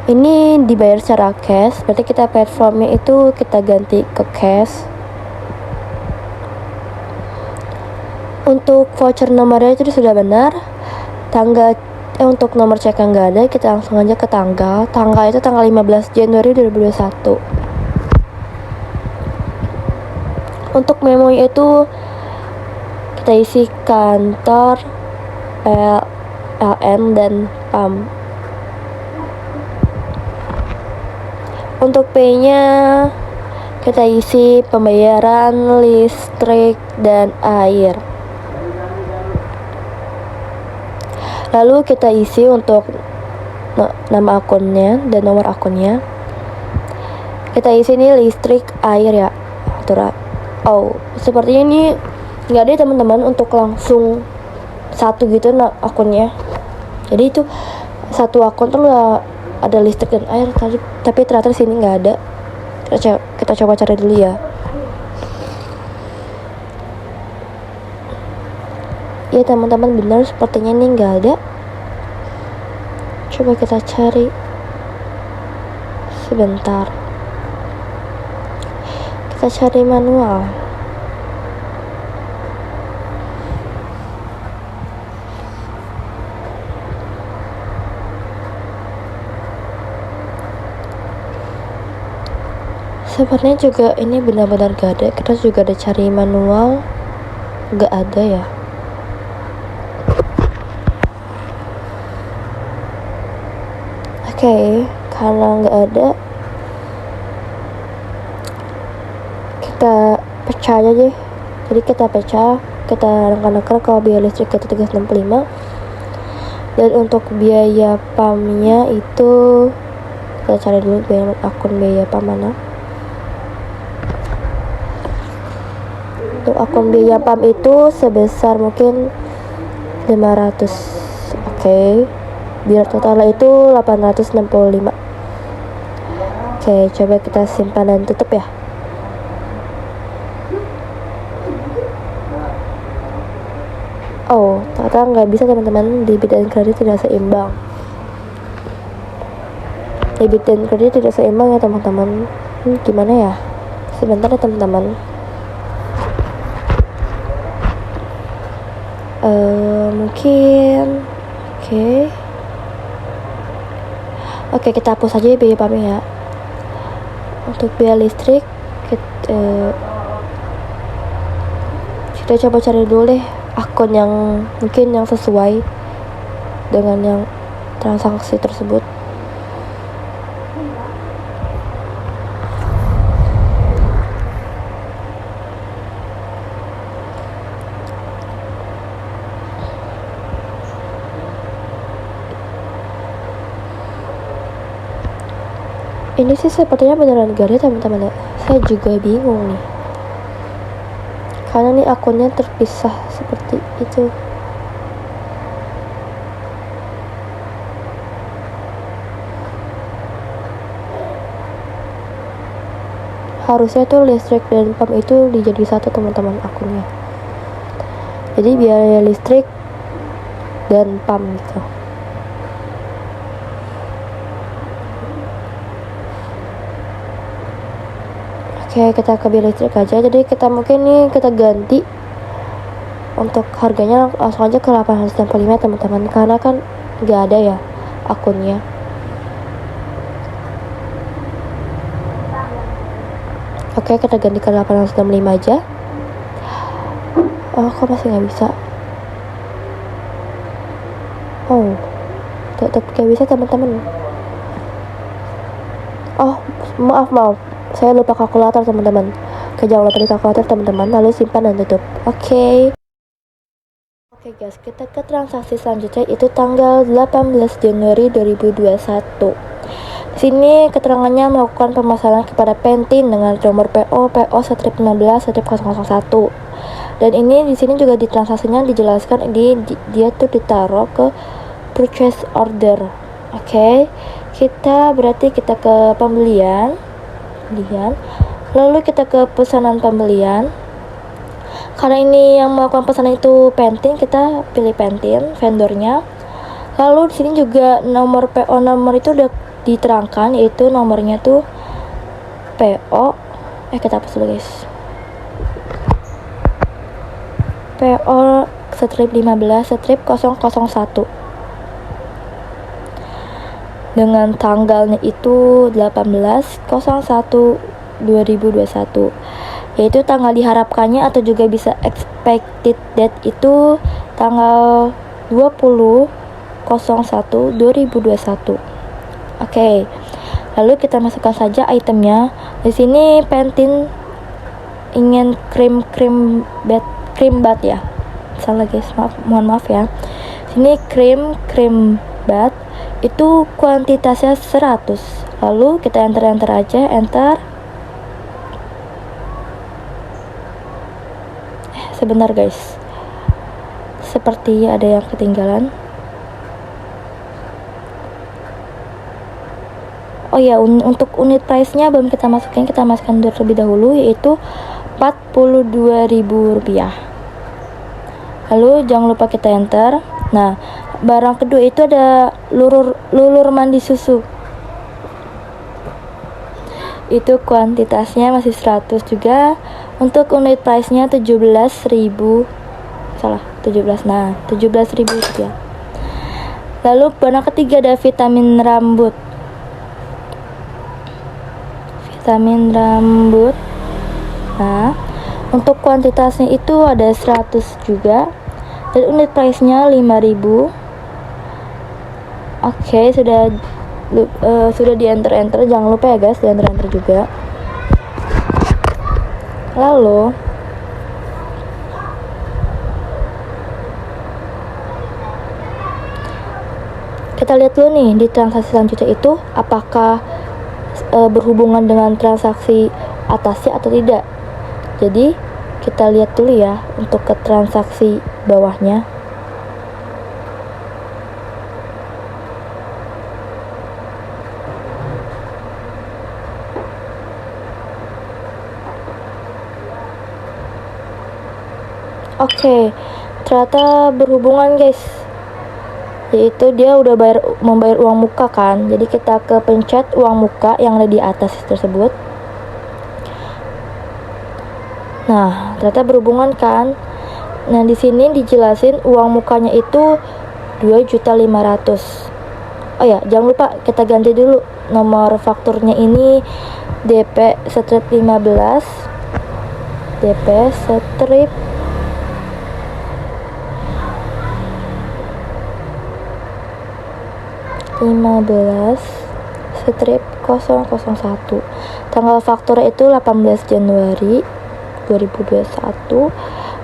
Ini dibayar secara cash, berarti kita platformnya itu kita ganti ke cash. Untuk voucher nomornya itu sudah benar. Tanggal Untuk nomor cek yang nggak ada, kita langsung aja ke tanggal. Tanggal itu tanggal 15 Januari 2021. Untuk memo itu kita isi kantor, PLN, dan PAM. Untuk P-nya kita isi pembayaran listrik dan air. Lalu kita isi untuk nama akunnya dan nomor akunnya. Kita isi ini listrik, air ya. Oh, sepertinya ini nggak ada teman-teman untuk langsung satu gitu akunnya. Jadi itu satu akun tuh nggak ada listrik dan air tadi, tapi ternyata sini nggak ada. Kita coba cari dulu ya. Ya teman-teman, benar sepertinya ini nggak ada. Coba kita cari sebentar. Kita cari manual. Sebenarnya juga ini benar-benar gak ada. Kita juga ada cari manual, gak ada ya. Oke, karena gak ada, kita pecah aja deh. Jadi kita pecah, kita rangka-rangka kalau biaya listrik kita 365. Dan untuk biaya PAM-nya itu kita cari dulu akun biaya PAM mana. Untuk akun biaya PAM itu sebesar mungkin 500. Oke. Biar totalnya itu 865. Oke, coba kita simpan dan tutup ya. Oh, ternyata nggak bisa teman-teman, debit dan kredit tidak seimbang. Debit dan kredit tidak seimbang ya teman-teman. Gimana ya? Sebentar ya teman-teman. Mungkin Oke, kita hapus aja biaya PAM-nya ya. Untuk biaya listrik kita coba cari dulu deh akun yang mungkin yang sesuai dengan yang transaksi tersebut. Ini sih sepertinya beneran gak ada teman-teman ya. Saya juga bingung nih, karena nih akunnya terpisah seperti itu. Harusnya tuh listrik dan PAM itu dijadi satu teman-teman akunnya. Jadi biaya listrik dan PAM gitu. Oke, kita ke biaya listrik aja. Jadi kita mungkin nih kita ganti untuk harganya langsung aja ke 865 teman-teman, karena kan nggak ada ya akunnya. Oke, kita ganti ke 865 aja. Oh, kok masih nggak bisa? Oh, tetap nggak bisa teman-teman. Oh, maaf, saya lupa kalkulator teman-teman. Oke, jangan lupa di kalkulator teman-teman, lalu simpan dan tutup. Oke guys, kita ke transaksi selanjutnya, itu tanggal 18 Januari 2021. Di sini keterangannya melakukan pemesanan kepada Pentin dengan nomor PO strip 16 strip 001. Dan ini di sini juga di transaksinya dijelaskan dia tuh ditaruh ke purchase order. Oke, kita ke pembelian, lalu kita ke pesanan pembelian. Karena ini yang melakukan pesanan itu Pentin, kita pilih Pentin vendornya. Lalu di sini juga nomor PO itu udah diterangkan, yaitu nomornya tuh PO kita hapus dulu guys. PO strip 15 strip 001. dengan tanggalnya itu 18/01/2021, yaitu tanggal diharapkannya atau juga bisa expected date itu tanggal 20/01/2021. Oke. Lalu kita masukkan saja itemnya. Di sini Pantene ingin cream bath ya. Salah guys, mohon maaf ya. Sini cream bath itu kuantitasnya 100. Lalu kita enter aja, enter. Sebentar guys. Seperti ada yang ketinggalan. Oh ya, untuk unit price-nya belum kita masukkan terlebih dahulu, yaitu Rp42.000. Lalu jangan lupa kita enter. Nah, barang kedua itu ada lulur mandi susu. Itu kuantitasnya masih 100 juga. Untuk unit price-nya 17.000. Salah, 17. Nah, 17.000 ya. Lalu barang ketiga ada vitamin rambut. Nah, untuk kuantitasnya itu ada 100 juga. Dan unit price-nya 5.000. Oke, sudah di enter. Jangan lupa ya guys, di enter juga. Lalu kita lihat dulu nih di transaksi selanjutnya itu apakah berhubungan dengan transaksi atasnya atau tidak. Jadi kita lihat dulu ya untuk ke transaksi bawahnya. Oke, ternyata berhubungan guys, yaitu dia udah membayar uang muka kan. Jadi kita ke pencet uang muka yang ada di atas tersebut. Nah, ternyata berhubungan kan. Nah, di sini dijelasin uang mukanya itu 2.500.000. Oh ya, jangan lupa kita ganti dulu nomor fakturnya ini DP strip 15. DP strip 15 strip 001. Tanggal fakturnya itu 18 Januari 2021.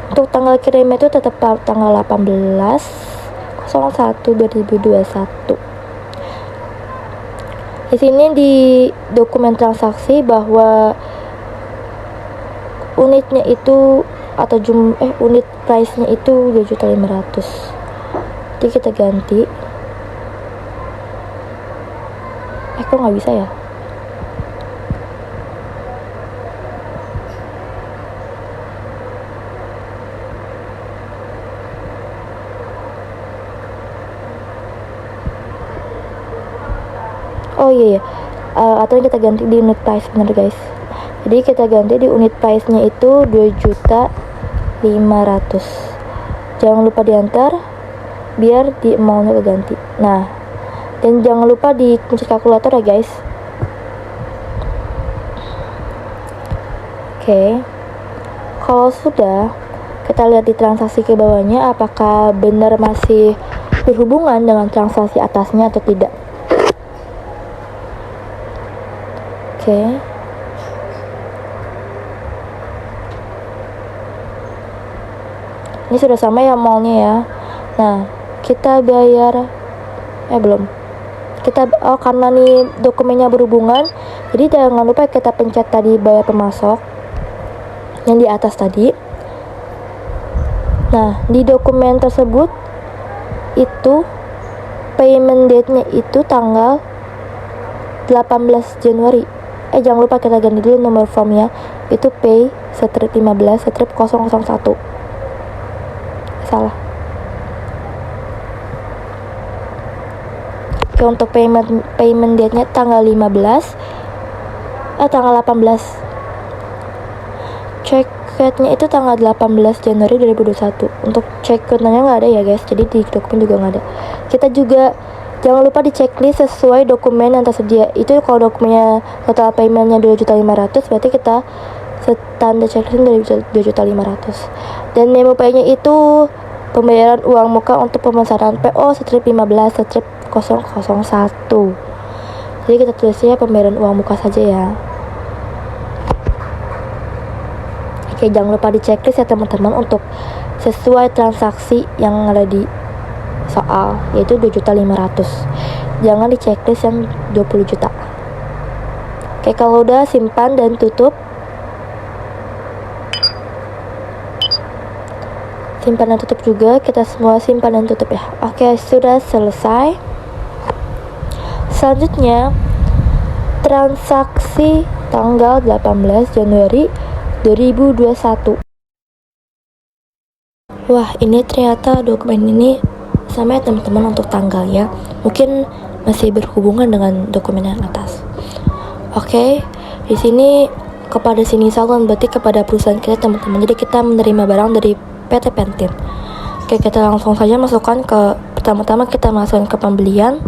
Untuk tanggal kirimnya itu tetap tanggal 18/01/2021. Di sini di dokumen transaksi bahwa unitnya itu atau unit price-nya itu 2.500.000. Jadi kita ganti. Kok nggak bisa ya? Oh iya, atau kita ganti di unit price, bener guys. Jadi kita ganti di unit price-nya itu 2.500.000. Jangan lupa di enter biar di amount-nya keganti. Nah, dan jangan lupa dikunci kalkulator ya guys. Oke. Kalau sudah, kita lihat di transaksi ke bawahnya apakah benar masih berhubungan dengan transaksi atasnya atau tidak. Oke. Ini sudah sama ya mallnya ya. Nah, kita bayar belum. Karena nih dokumennya berhubungan, jadi jangan lupa kita pencet tadi bayar pemasok yang di atas tadi. Nah, di dokumen tersebut itu payment date-nya itu tanggal 18 Januari. Jangan lupa kita ganti dulu nomor formnya, itu pay strip 15 strip 001. Salah. Oke, untuk payment date-nya tanggal 18. Check code-nya itu tanggal 18 Januari 2021. Untuk check code-nya nggak ada ya guys, jadi di dokumen juga nggak ada. Kita juga Jangan lupa di checklist sesuai dokumen yang tersedia. Itu kalau dokumennya total paymentnya 2.500.000, berarti kita standar checklist dari 2.500.000. Dan memo pay-nya itu pembayaran uang muka untuk pemesanan PO strip 15 strip 001. Jadi kita tulisnya pembayaran uang muka saja ya. Oke, jangan lupa di checklist ya teman-teman untuk sesuai transaksi yang ada di soal, yaitu 2.500.000. Jangan di checklist yang 20 juta. Oke, kalau udah simpan dan tutup. Simpan dan tutup juga, kita semua simpan dan tutup ya. Oke, sudah selesai. Selanjutnya, transaksi tanggal 18 Januari 2021. Wah, ini ternyata dokumen ini sama ya teman-teman untuk tanggalnya. Mungkin masih berhubungan dengan dokumen yang atas. Oke, di sini kepada sini salon berarti kepada perusahaan kita teman-teman. Jadi kita menerima barang dari PT Pentin. Oke, kita langsung saja masukkan ke pertama-tama kita masukkan ke pembelian.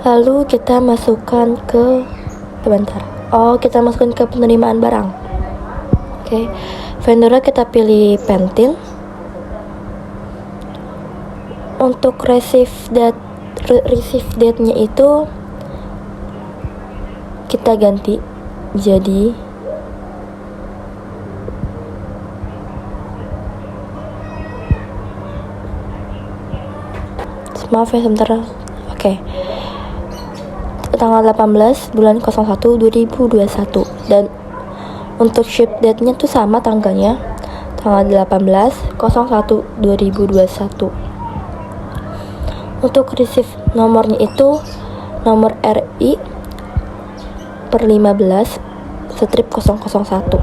Lalu kita masukkan ke kita masukkan ke penerimaan barang. Oke, vendornya kita pilih Pentin. Untuk receive date-nya itu kita ganti jadi maaf ya sebentar. Oke. Tanggal 18 bulan 01 2021. Dan untuk ship date-nya tuh sama tanggalnya, tanggal 18 01 2021. Untuk receive nomornya itu nomor RI per 15 strip 001.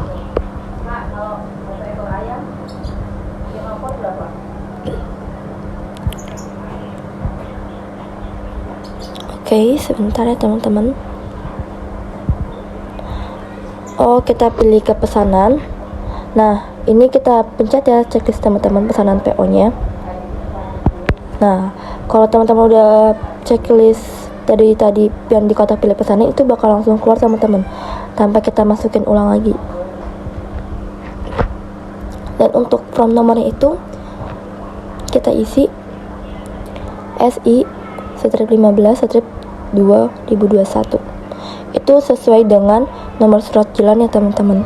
Oke, sebentar ya teman-teman. Kita pilih ke pesanan. Nah, ini kita pencet ya checklist teman-teman pesanan PO-nya. Nah, kalau teman-teman udah checklist tadi yang di kotak pilih pesanan itu bakal langsung keluar teman-teman, tanpa kita masukin ulang lagi. Dan untuk from nomornya itu kita isi SI strip 15 strip 2021. Itu sesuai dengan nomor surat jalan ya teman-teman.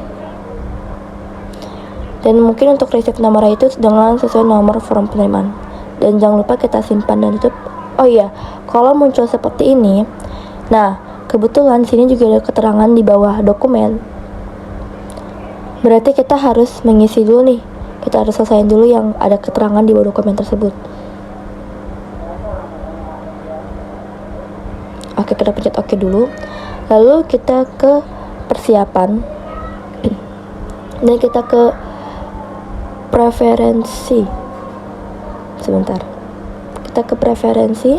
Dan mungkin untuk receive nomornya itu dengan sesuai nomor form penerimaan. Dan jangan lupa kita simpan dan tutup. Oh iya, kalau muncul seperti ini, nah kebetulan sini juga ada keterangan di bawah dokumen. Berarti kita harus mengisi dulu nih. Kita harus selesaiin dulu yang ada keterangan di bawah dokumen tersebut. Oke, kita pencet oke dulu. Lalu kita ke persiapan. Dan kita ke preferensi. Sebentar. Kita ke preferensi.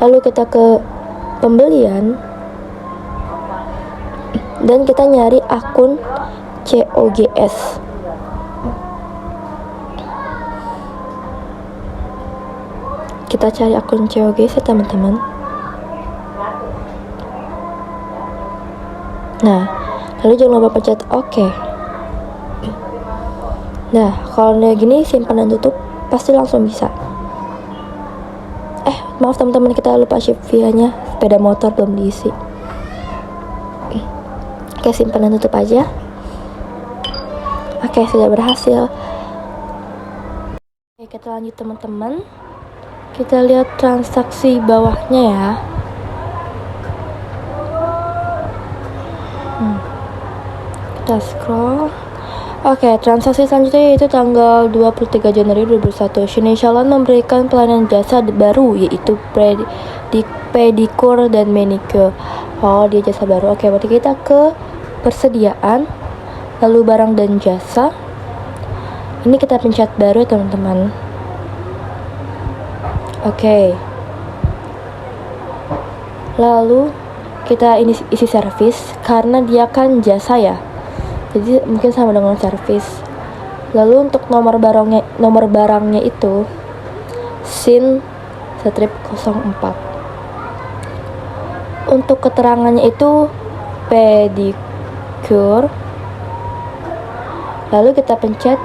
Lalu kita ke pembelian. Dan kita nyari akun COGS. Kita cari akun COGS ya teman-teman. Nah, lalu jangan lupa pencet oke. Nah, kalau udah gini simpan dan tutup pasti langsung bisa. Maaf teman-teman, kita lupa ship via-nya, sepeda motor belum diisi. Oke, simpan dan tutup aja. Oke, sudah berhasil. Oke, kita lanjut teman-teman. Kita lihat transaksi bawahnya ya. Kita scroll. Oke, transaksi selanjutnya yaitu tanggal 23 Januari 2021. Shine Salon memberikan pelayanan jasa baru yaitu pedicure dan manicure. Dia jasa baru. Oke, berarti kita ke persediaan, lalu barang dan jasa. Ini kita pencet baru ya teman-teman. Oke. Lalu kita isi servis karena dia kan jasa ya. Jadi mungkin sama dengan servis. Lalu untuk nomor barangnya itu sin strip 04. Untuk keterangannya itu pedicure. Lalu kita pencet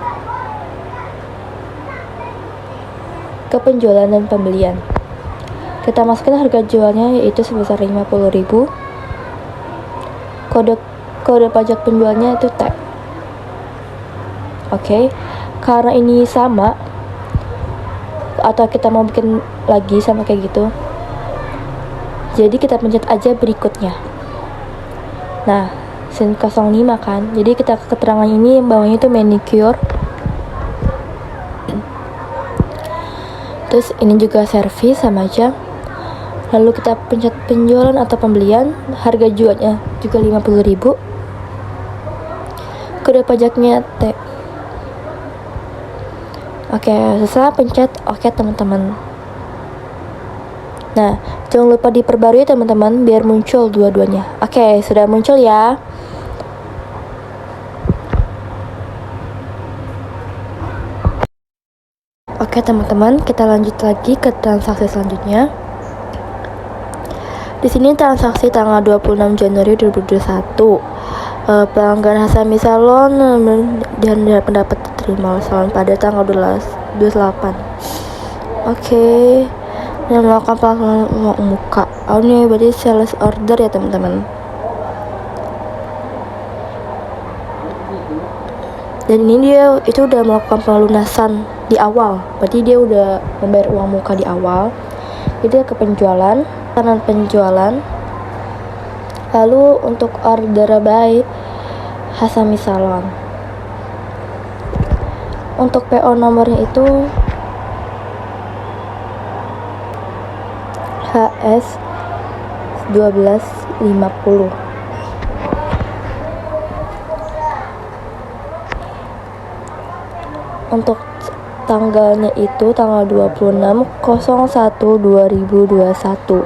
ke penjualan dan pembelian. Kita masukkan harga jualnya yaitu sebesar 50.000. Kode pajak penjualnya itu T. Oke. Karena ini sama, atau kita mau bikin lagi sama kayak gitu, jadi kita pencet aja berikutnya. Nah, sin 05 kan, jadi kita keterangan ini yang bawahnya itu manicure. Terus ini juga servis, sama aja. Lalu kita pencet penjualan atau pembelian, harga jualnya juga 50.000. Kode pajaknya T. Oke, setelah pencet oke teman-teman. Nah, jangan lupa diperbarui teman-teman biar muncul dua-duanya. Oke, sudah muncul ya. Oke teman-teman, kita lanjut lagi ke transaksi selanjutnya. Di sini transaksi tanggal 26 Januari 2021. Pelanggan Hasami Salon dan pendapat diterima salon pada tanggal 28. Oke. Dan melakukan pelanggan uang muka. Oh, ini berarti sales order ya teman-teman. Dan ini dia itu udah melakukan pelunasan di awal. Berarti dia udah membayar uang muka di awal. Jadi ke penjualan, kanan penjualan. Lalu untuk order by Hasami Salon. Untuk PO nomornya itu HS 1250. Untuk tanggalnya itu tanggal 26/01/2021.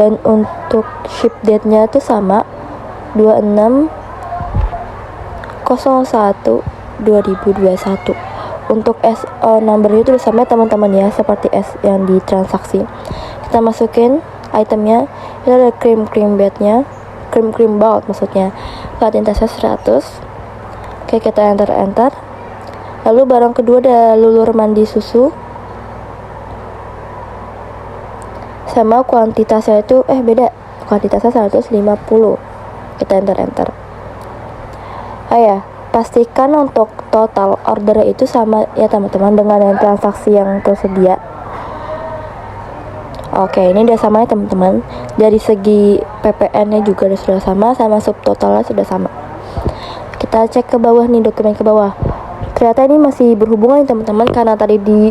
Dan untuk ship date-nya itu sama 26/01/2021. Untuk SO number itu sama teman-teman ya, seperti S yang di transaksi. Kita masukin itemnya, itu ada cream bednya, cream baut maksudnya. Plat intasnya 100. Oke, kita enter. Lalu barang kedua ada lulur mandi susu. Sama kuantitasnya itu beda. Kuantitasnya 150. Kita enter. Pastikan untuk total order itu sama ya teman-teman dengan yang transaksi yang tersedia. Oke, ini udah sama ya teman-teman. Dari segi PPN-nya juga sudah sama subtotalnya sudah sama. Kita cek ke bawah nih, dokumen ke bawah. Ternyata ini masih berhubungan nih teman-teman, karena tadi di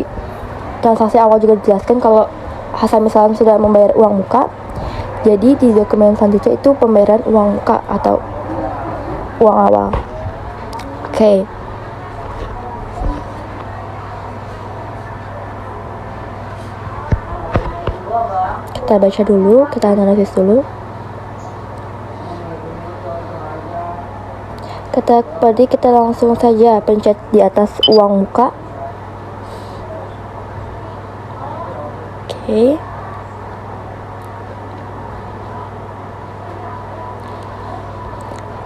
transaksi awal juga dijelaskan kalau Hasami Salon sudah membayar uang muka. Jadi di dokumen selanjutnya itu pembayaran uang muka atau uang awal. Oke. Kita baca dulu, kita analisis dulu. Kita langsung saja pencet di atas uang muka. Oke.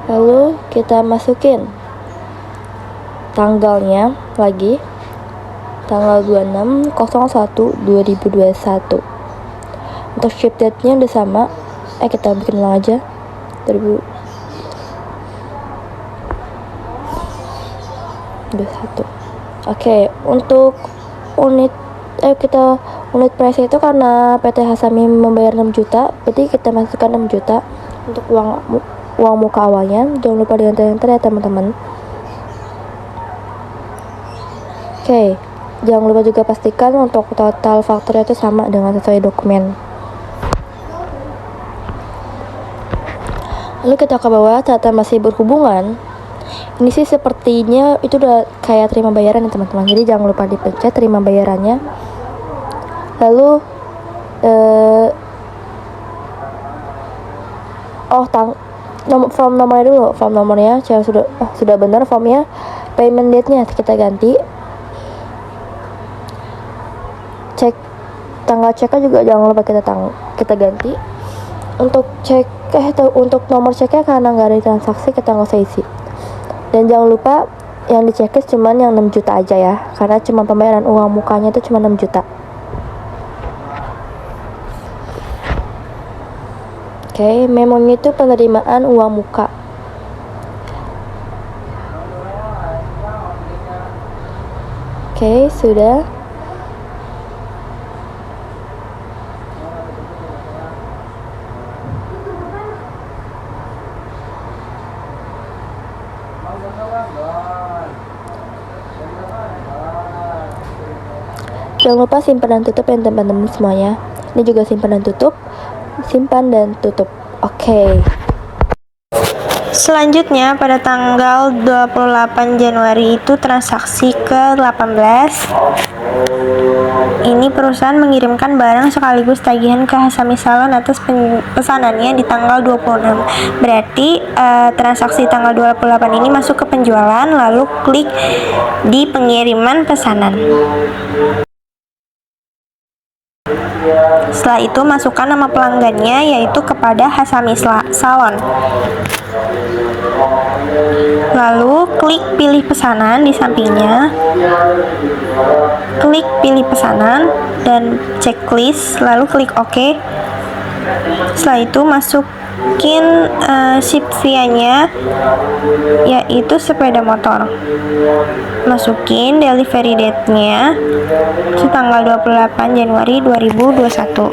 Lalu kita masukin tanggalnya lagi, tanggal 26/01/2021. Untuk ship date-nya udah sama. Kita bikin ulang aja. 2021. Oke, untuk unit price itu karena PT Hasami membayar 6 juta, berarti kita masukkan 6 juta untuk uang muka awalnya. Jangan lupa di enter ya teman-teman. Oke, jangan lupa juga pastikan untuk total fakturnya itu sama dengan sesuai dokumen. Lalu kita ke bawah, ternyata masih berhubungan. Ini sih sepertinya itu udah kayak terima bayaran ya teman-teman. Jadi jangan lupa dipencet terima bayarannya. Lalu form nomornya dulu. Form nomornya sudah benar formnya. Payment date-nya kita ganti. tanggal ceknya juga jangan lupa kita ganti. Untuk untuk nomor ceknya karena nggak ada transaksi, kita nggak usah isi. Dan jangan lupa yang di checklist cuman yang 6 juta aja ya, karena cuma pembayaran uang mukanya itu cuma 6 juta. Oke, memonya itu penerimaan uang muka. Oke, sudah. Jangan lupa simpan dan tutup ya teman-teman semuanya. Ini juga simpan dan tutup. Simpan dan tutup. Oke. Selanjutnya pada tanggal 28 Januari itu transaksi ke-18. Ini perusahaan mengirimkan barang sekaligus tagihan ke Hasami Salon atas pesanannya di tanggal 26. Berarti transaksi tanggal 28 ini masuk ke penjualan, lalu klik di pengiriman pesanan. Setelah itu masukkan nama pelanggannya, yaitu kepada Hasami Salon. Lalu klik pilih pesanan di sampingnya. Klik pilih pesanan dan checklist, lalu klik OK. Setelah itu masukin ship via-nya, yaitu sepeda motor. Masukin delivery date-nya tanggal 28 Januari 2021.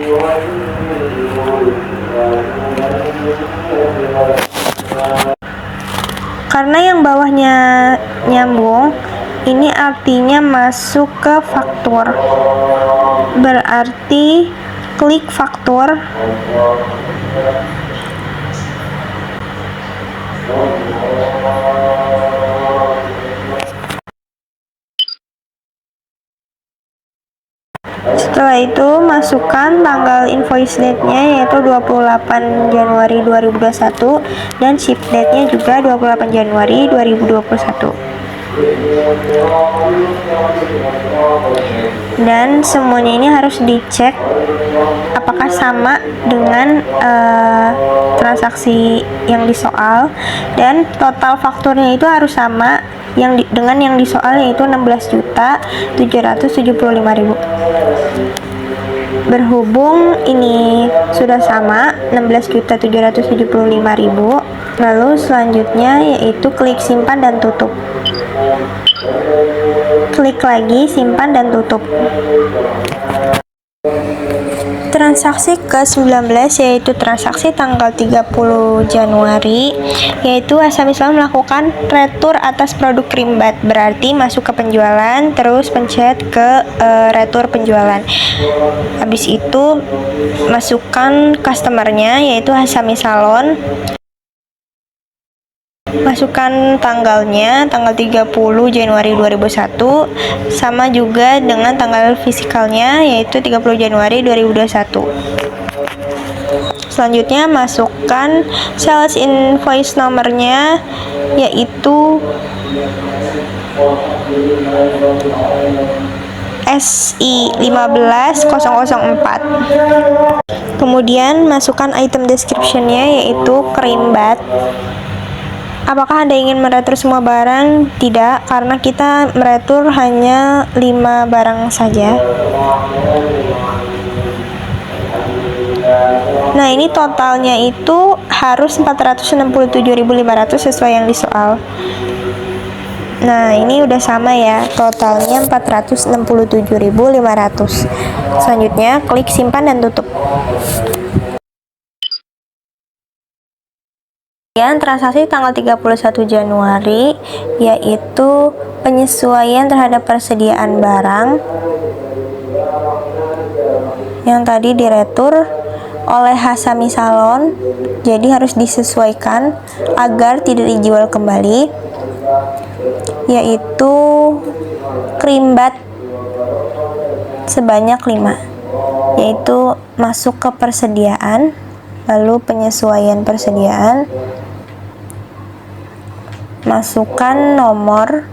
Karena yang bawahnya nyambung, ini artinya masuk ke faktur. Berarti klik faktur. Setelah itu masukkan tanggal invoice date-nya, yaitu 28 Januari 2021, dan ship date-nya juga 28 Januari 2021. Dan semuanya ini harus dicek apakah sama dengan transaksi yang di soal, dan total fakturnya itu harus sama dengan yang di soal, yaitu 16.775.000. Berhubung ini sudah sama 16.775.000, lalu selanjutnya yaitu klik simpan dan tutup. Klik lagi simpan dan tutup. Transaksi ke-19 yaitu transaksi tanggal 30 Januari, yaitu Hasami Salon melakukan retur atas produk Creambath. Berarti masuk ke penjualan, terus pencet ke retur penjualan. Habis itu masukkan customernya, yaitu Hasami Salon. Masukkan tanggalnya, tanggal 30 Januari 2001, sama juga dengan tanggal fisikalnya, yaitu 30 Januari 2021. Selanjutnya masukkan sales invoice nomornya, yaitu SI15004. Kemudian masukkan item description-nya, yaitu Creambath. Apakah Anda ingin meretur semua barang? Tidak, karena kita meretur hanya 5 barang saja. Nah, ini totalnya itu harus 467.500 sesuai yang di soal. Nah, ini udah sama ya, totalnya 467.500. Selanjutnya, klik simpan dan tutup. Kemudian transaksi tanggal 31 Januari, yaitu penyesuaian terhadap persediaan barang yang tadi diretur oleh Hasami Salon, jadi harus disesuaikan agar tidak dijual kembali, yaitu Creambath sebanyak 5, yaitu masuk ke persediaan, lalu penyesuaian persediaan, masukkan nomor,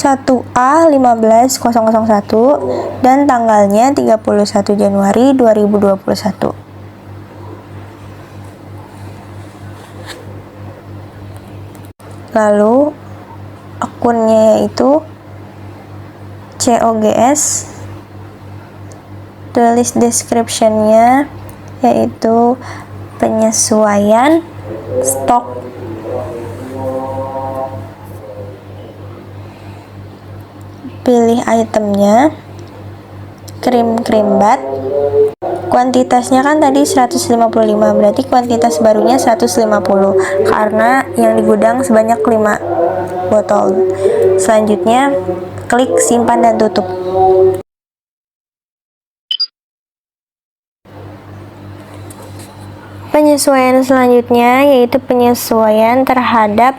1A 15.001 dan tanggalnya 31 Januari 2021. Lalu akunnya yaitu COGS, tulis description-nya yaitu penyesuaian stok pilih itemnya krim bat, kuantitasnya kan tadi 155, berarti kuantitas barunya 150 karena yang di gudang sebanyak 5 botol. Selanjutnya klik simpan dan tutup. Penyesuaian selanjutnya yaitu penyesuaian terhadap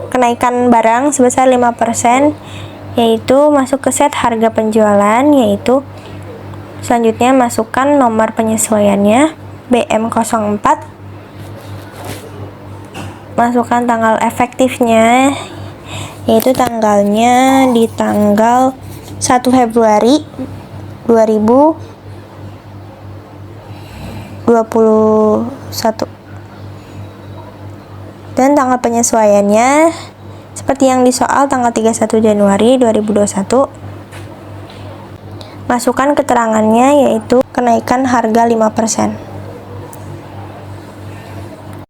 kenaikan barang sebesar 5%, yaitu masuk ke set harga penjualan, yaitu selanjutnya masukkan nomor penyesuaiannya BM04, masukkan tanggal efektifnya yaitu tanggalnya di tanggal 1 Februari 2021 dan tanggal penyesuaiannya seperti yang di soal tanggal 31 Januari 2021. Masukkan keterangannya yaitu kenaikan harga 5%.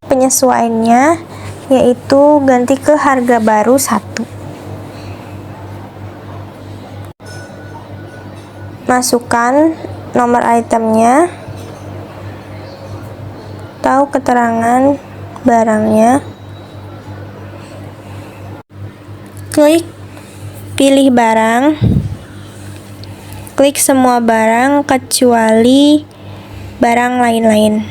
Penyesuaiannya yaitu ganti ke harga baru 1. Masukkan nomor itemnya atau keterangan barangnya. Klik pilih barang, klik semua barang kecuali barang lain-lain.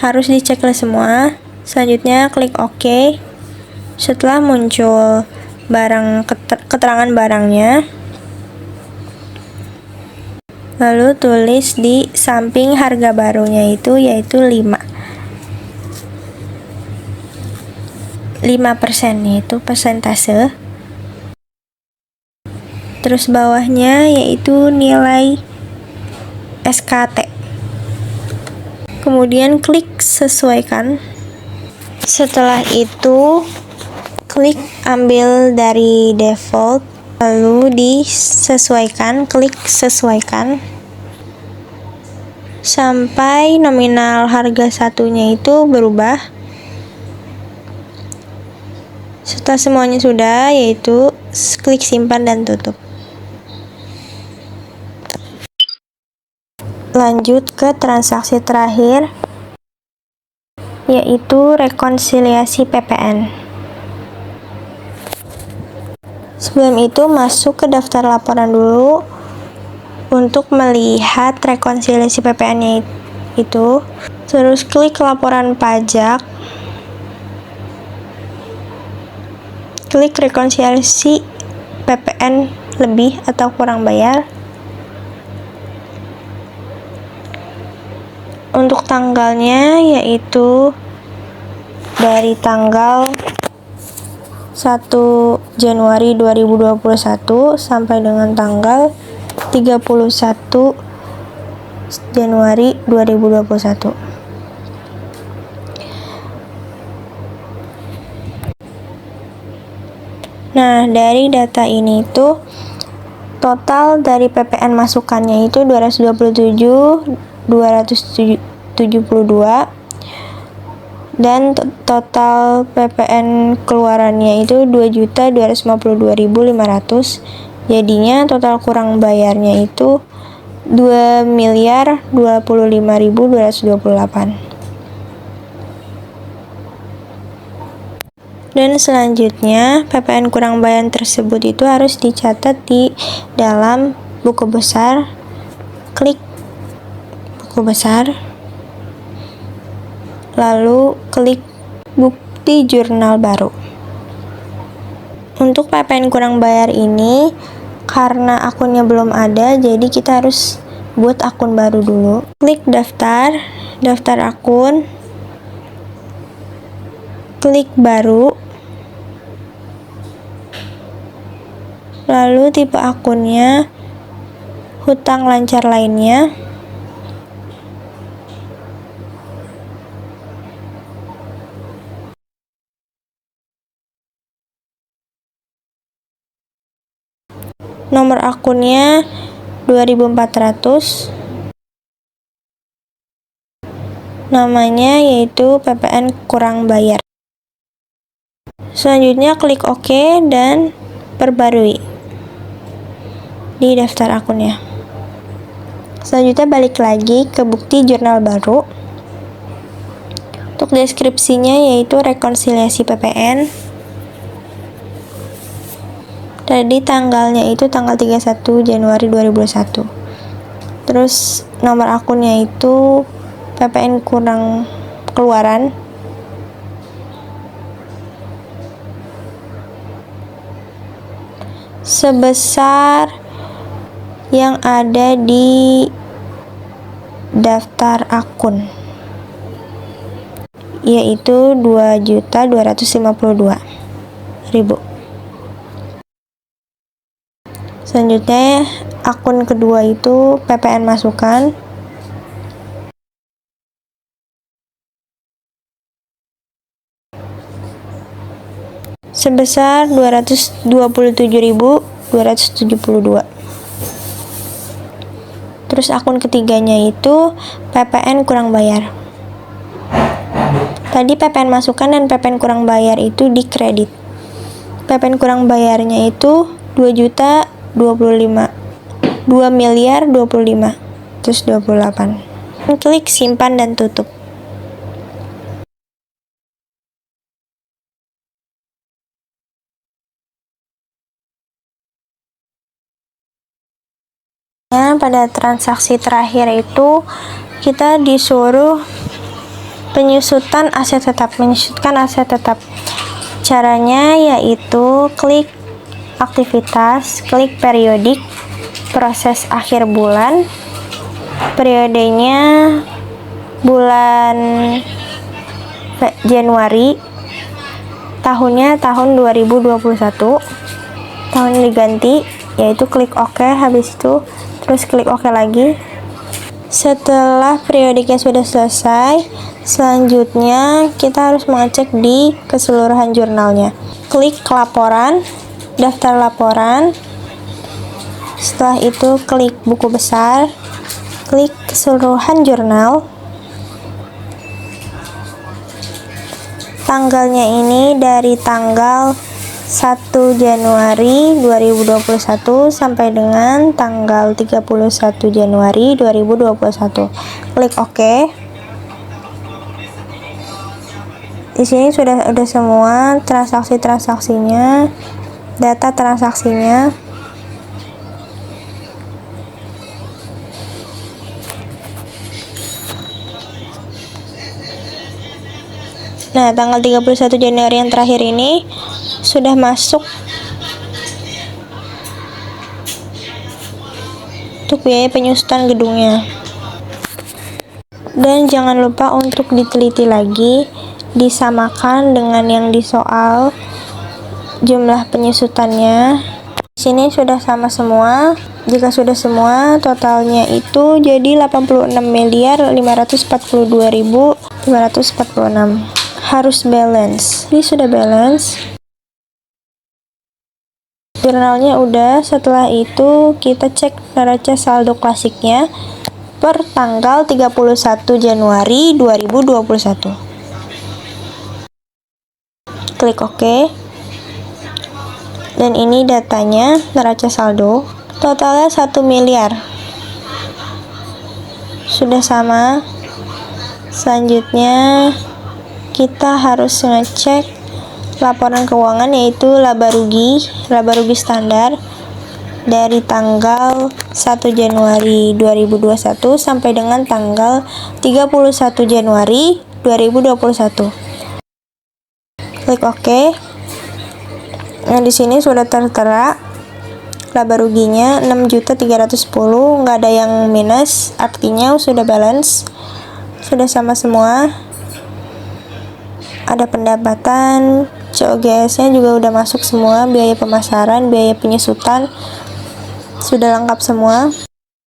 Harus diceklis semua. Selanjutnya klik OK. Setelah muncul keterangan barangnya, lalu tulis di samping harga barunya yaitu 5% yaitu persentase. Terus bawahnya yaitu nilai SKT. Kemudian klik sesuaikan. Setelah itu klik ambil dari default, lalu disesuaikan, klik sesuaikan sampai nominal harga satunya itu berubah. Setelah semuanya sudah, yaitu klik simpan dan tutup. Lanjut ke transaksi terakhir, yaitu rekonsiliasi PPN. Sebelum itu masuk ke daftar laporan dulu untuk melihat rekonsiliasi PPN-nya itu. Terus klik laporan pajak, klik rekonsiliasi PPN lebih atau kurang bayar. Untuk tanggalnya yaitu dari tanggal 1 Januari 2021 sampai dengan tanggal 31 Januari 2021. Nah, dari data ini itu total dari PPN masukannya itu 227.272 dan total PPN keluarannya itu 2.252.500. Jadinya total kurang bayarnya itu 2.025.228. Dan selanjutnya PPN kurang bayar tersebut itu harus dicatat di dalam buku besar. Klik buku besar, lalu klik bukti jurnal baru. Untuk PPN kurang bayar ini karena akunnya belum ada, jadi kita harus buat akun baru dulu. Klik daftar akun, klik baru, lalu tipe akunnya hutang lancar lainnya, nomor akunnya 2400, namanya yaitu PPN kurang bayar. Selanjutnya klik OK dan perbarui di daftar akunnya. Selanjutnya balik lagi ke bukti jurnal baru. Untuk deskripsinya yaitu rekonsiliasi PPN. Tadi tanggalnya itu tanggal 31 Januari 2021. Terus nomor akunnya itu PPN kurang keluaran. Sebesar yang ada di daftar akun, yaitu 2.252.000. Selanjutnya akun kedua itu PPN masukan. Sebesar 227.272. Terus akun ketiganya itu PPN kurang bayar. Tadi PPN masukan dan PPN kurang bayar itu dikredit. PPN kurang bayarnya itu 2.025.000.028. Klik simpan dan tutup. Pada transaksi terakhir itu kita disuruh menyusutkan aset tetap. Caranya yaitu klik aktivitas, klik periodik, proses akhir bulan, periodenya bulan Januari, tahunnya tahun 2021, tahun diganti, yaitu klik OK. Habis itu terus klik OK lagi. Setelah periodiknya sudah selesai, selanjutnya kita harus mengecek di keseluruhan jurnalnya. Klik laporan, daftar laporan. Setelah itu klik buku besar, klik keseluruhan jurnal. Tanggalnya ini dari tanggal 1 Januari 2021 sampai dengan tanggal 31 Januari 2021. Klik OK. Di sini sudah semua transaksinya, data transaksinya. Nah, tanggal 31 Januari yang terakhir ini sudah masuk untuk biaya penyusutan gedungnya. Dan jangan lupa untuk diteliti lagi, disamakan dengan yang di soal jumlah penyusutannya. Di sini sudah sama semua. Jika sudah semua, totalnya itu jadi 86.542.546. Harus balance. Ini sudah balance. Jurnalnya udah. Setelah itu kita cek neraca saldo klasiknya per tanggal 31 Januari 2021. Klik OK. Dan ini datanya, neraca saldo. Totalnya 1 miliar. Sudah sama. Selanjutnya kita harus ngecek laporan keuangan, yaitu laba rugi standar dari tanggal 1 Januari 2021 sampai dengan tanggal 31 Januari 2021. Klik OK. Nah, di sini sudah tertera laba ruginya 6.310.000, nggak ada yang minus, artinya sudah balance, sudah sama semua. ada pendapatan, COGS-nya juga udah masuk semua, biaya pemasaran, biaya penyusutan, sudah lengkap semua.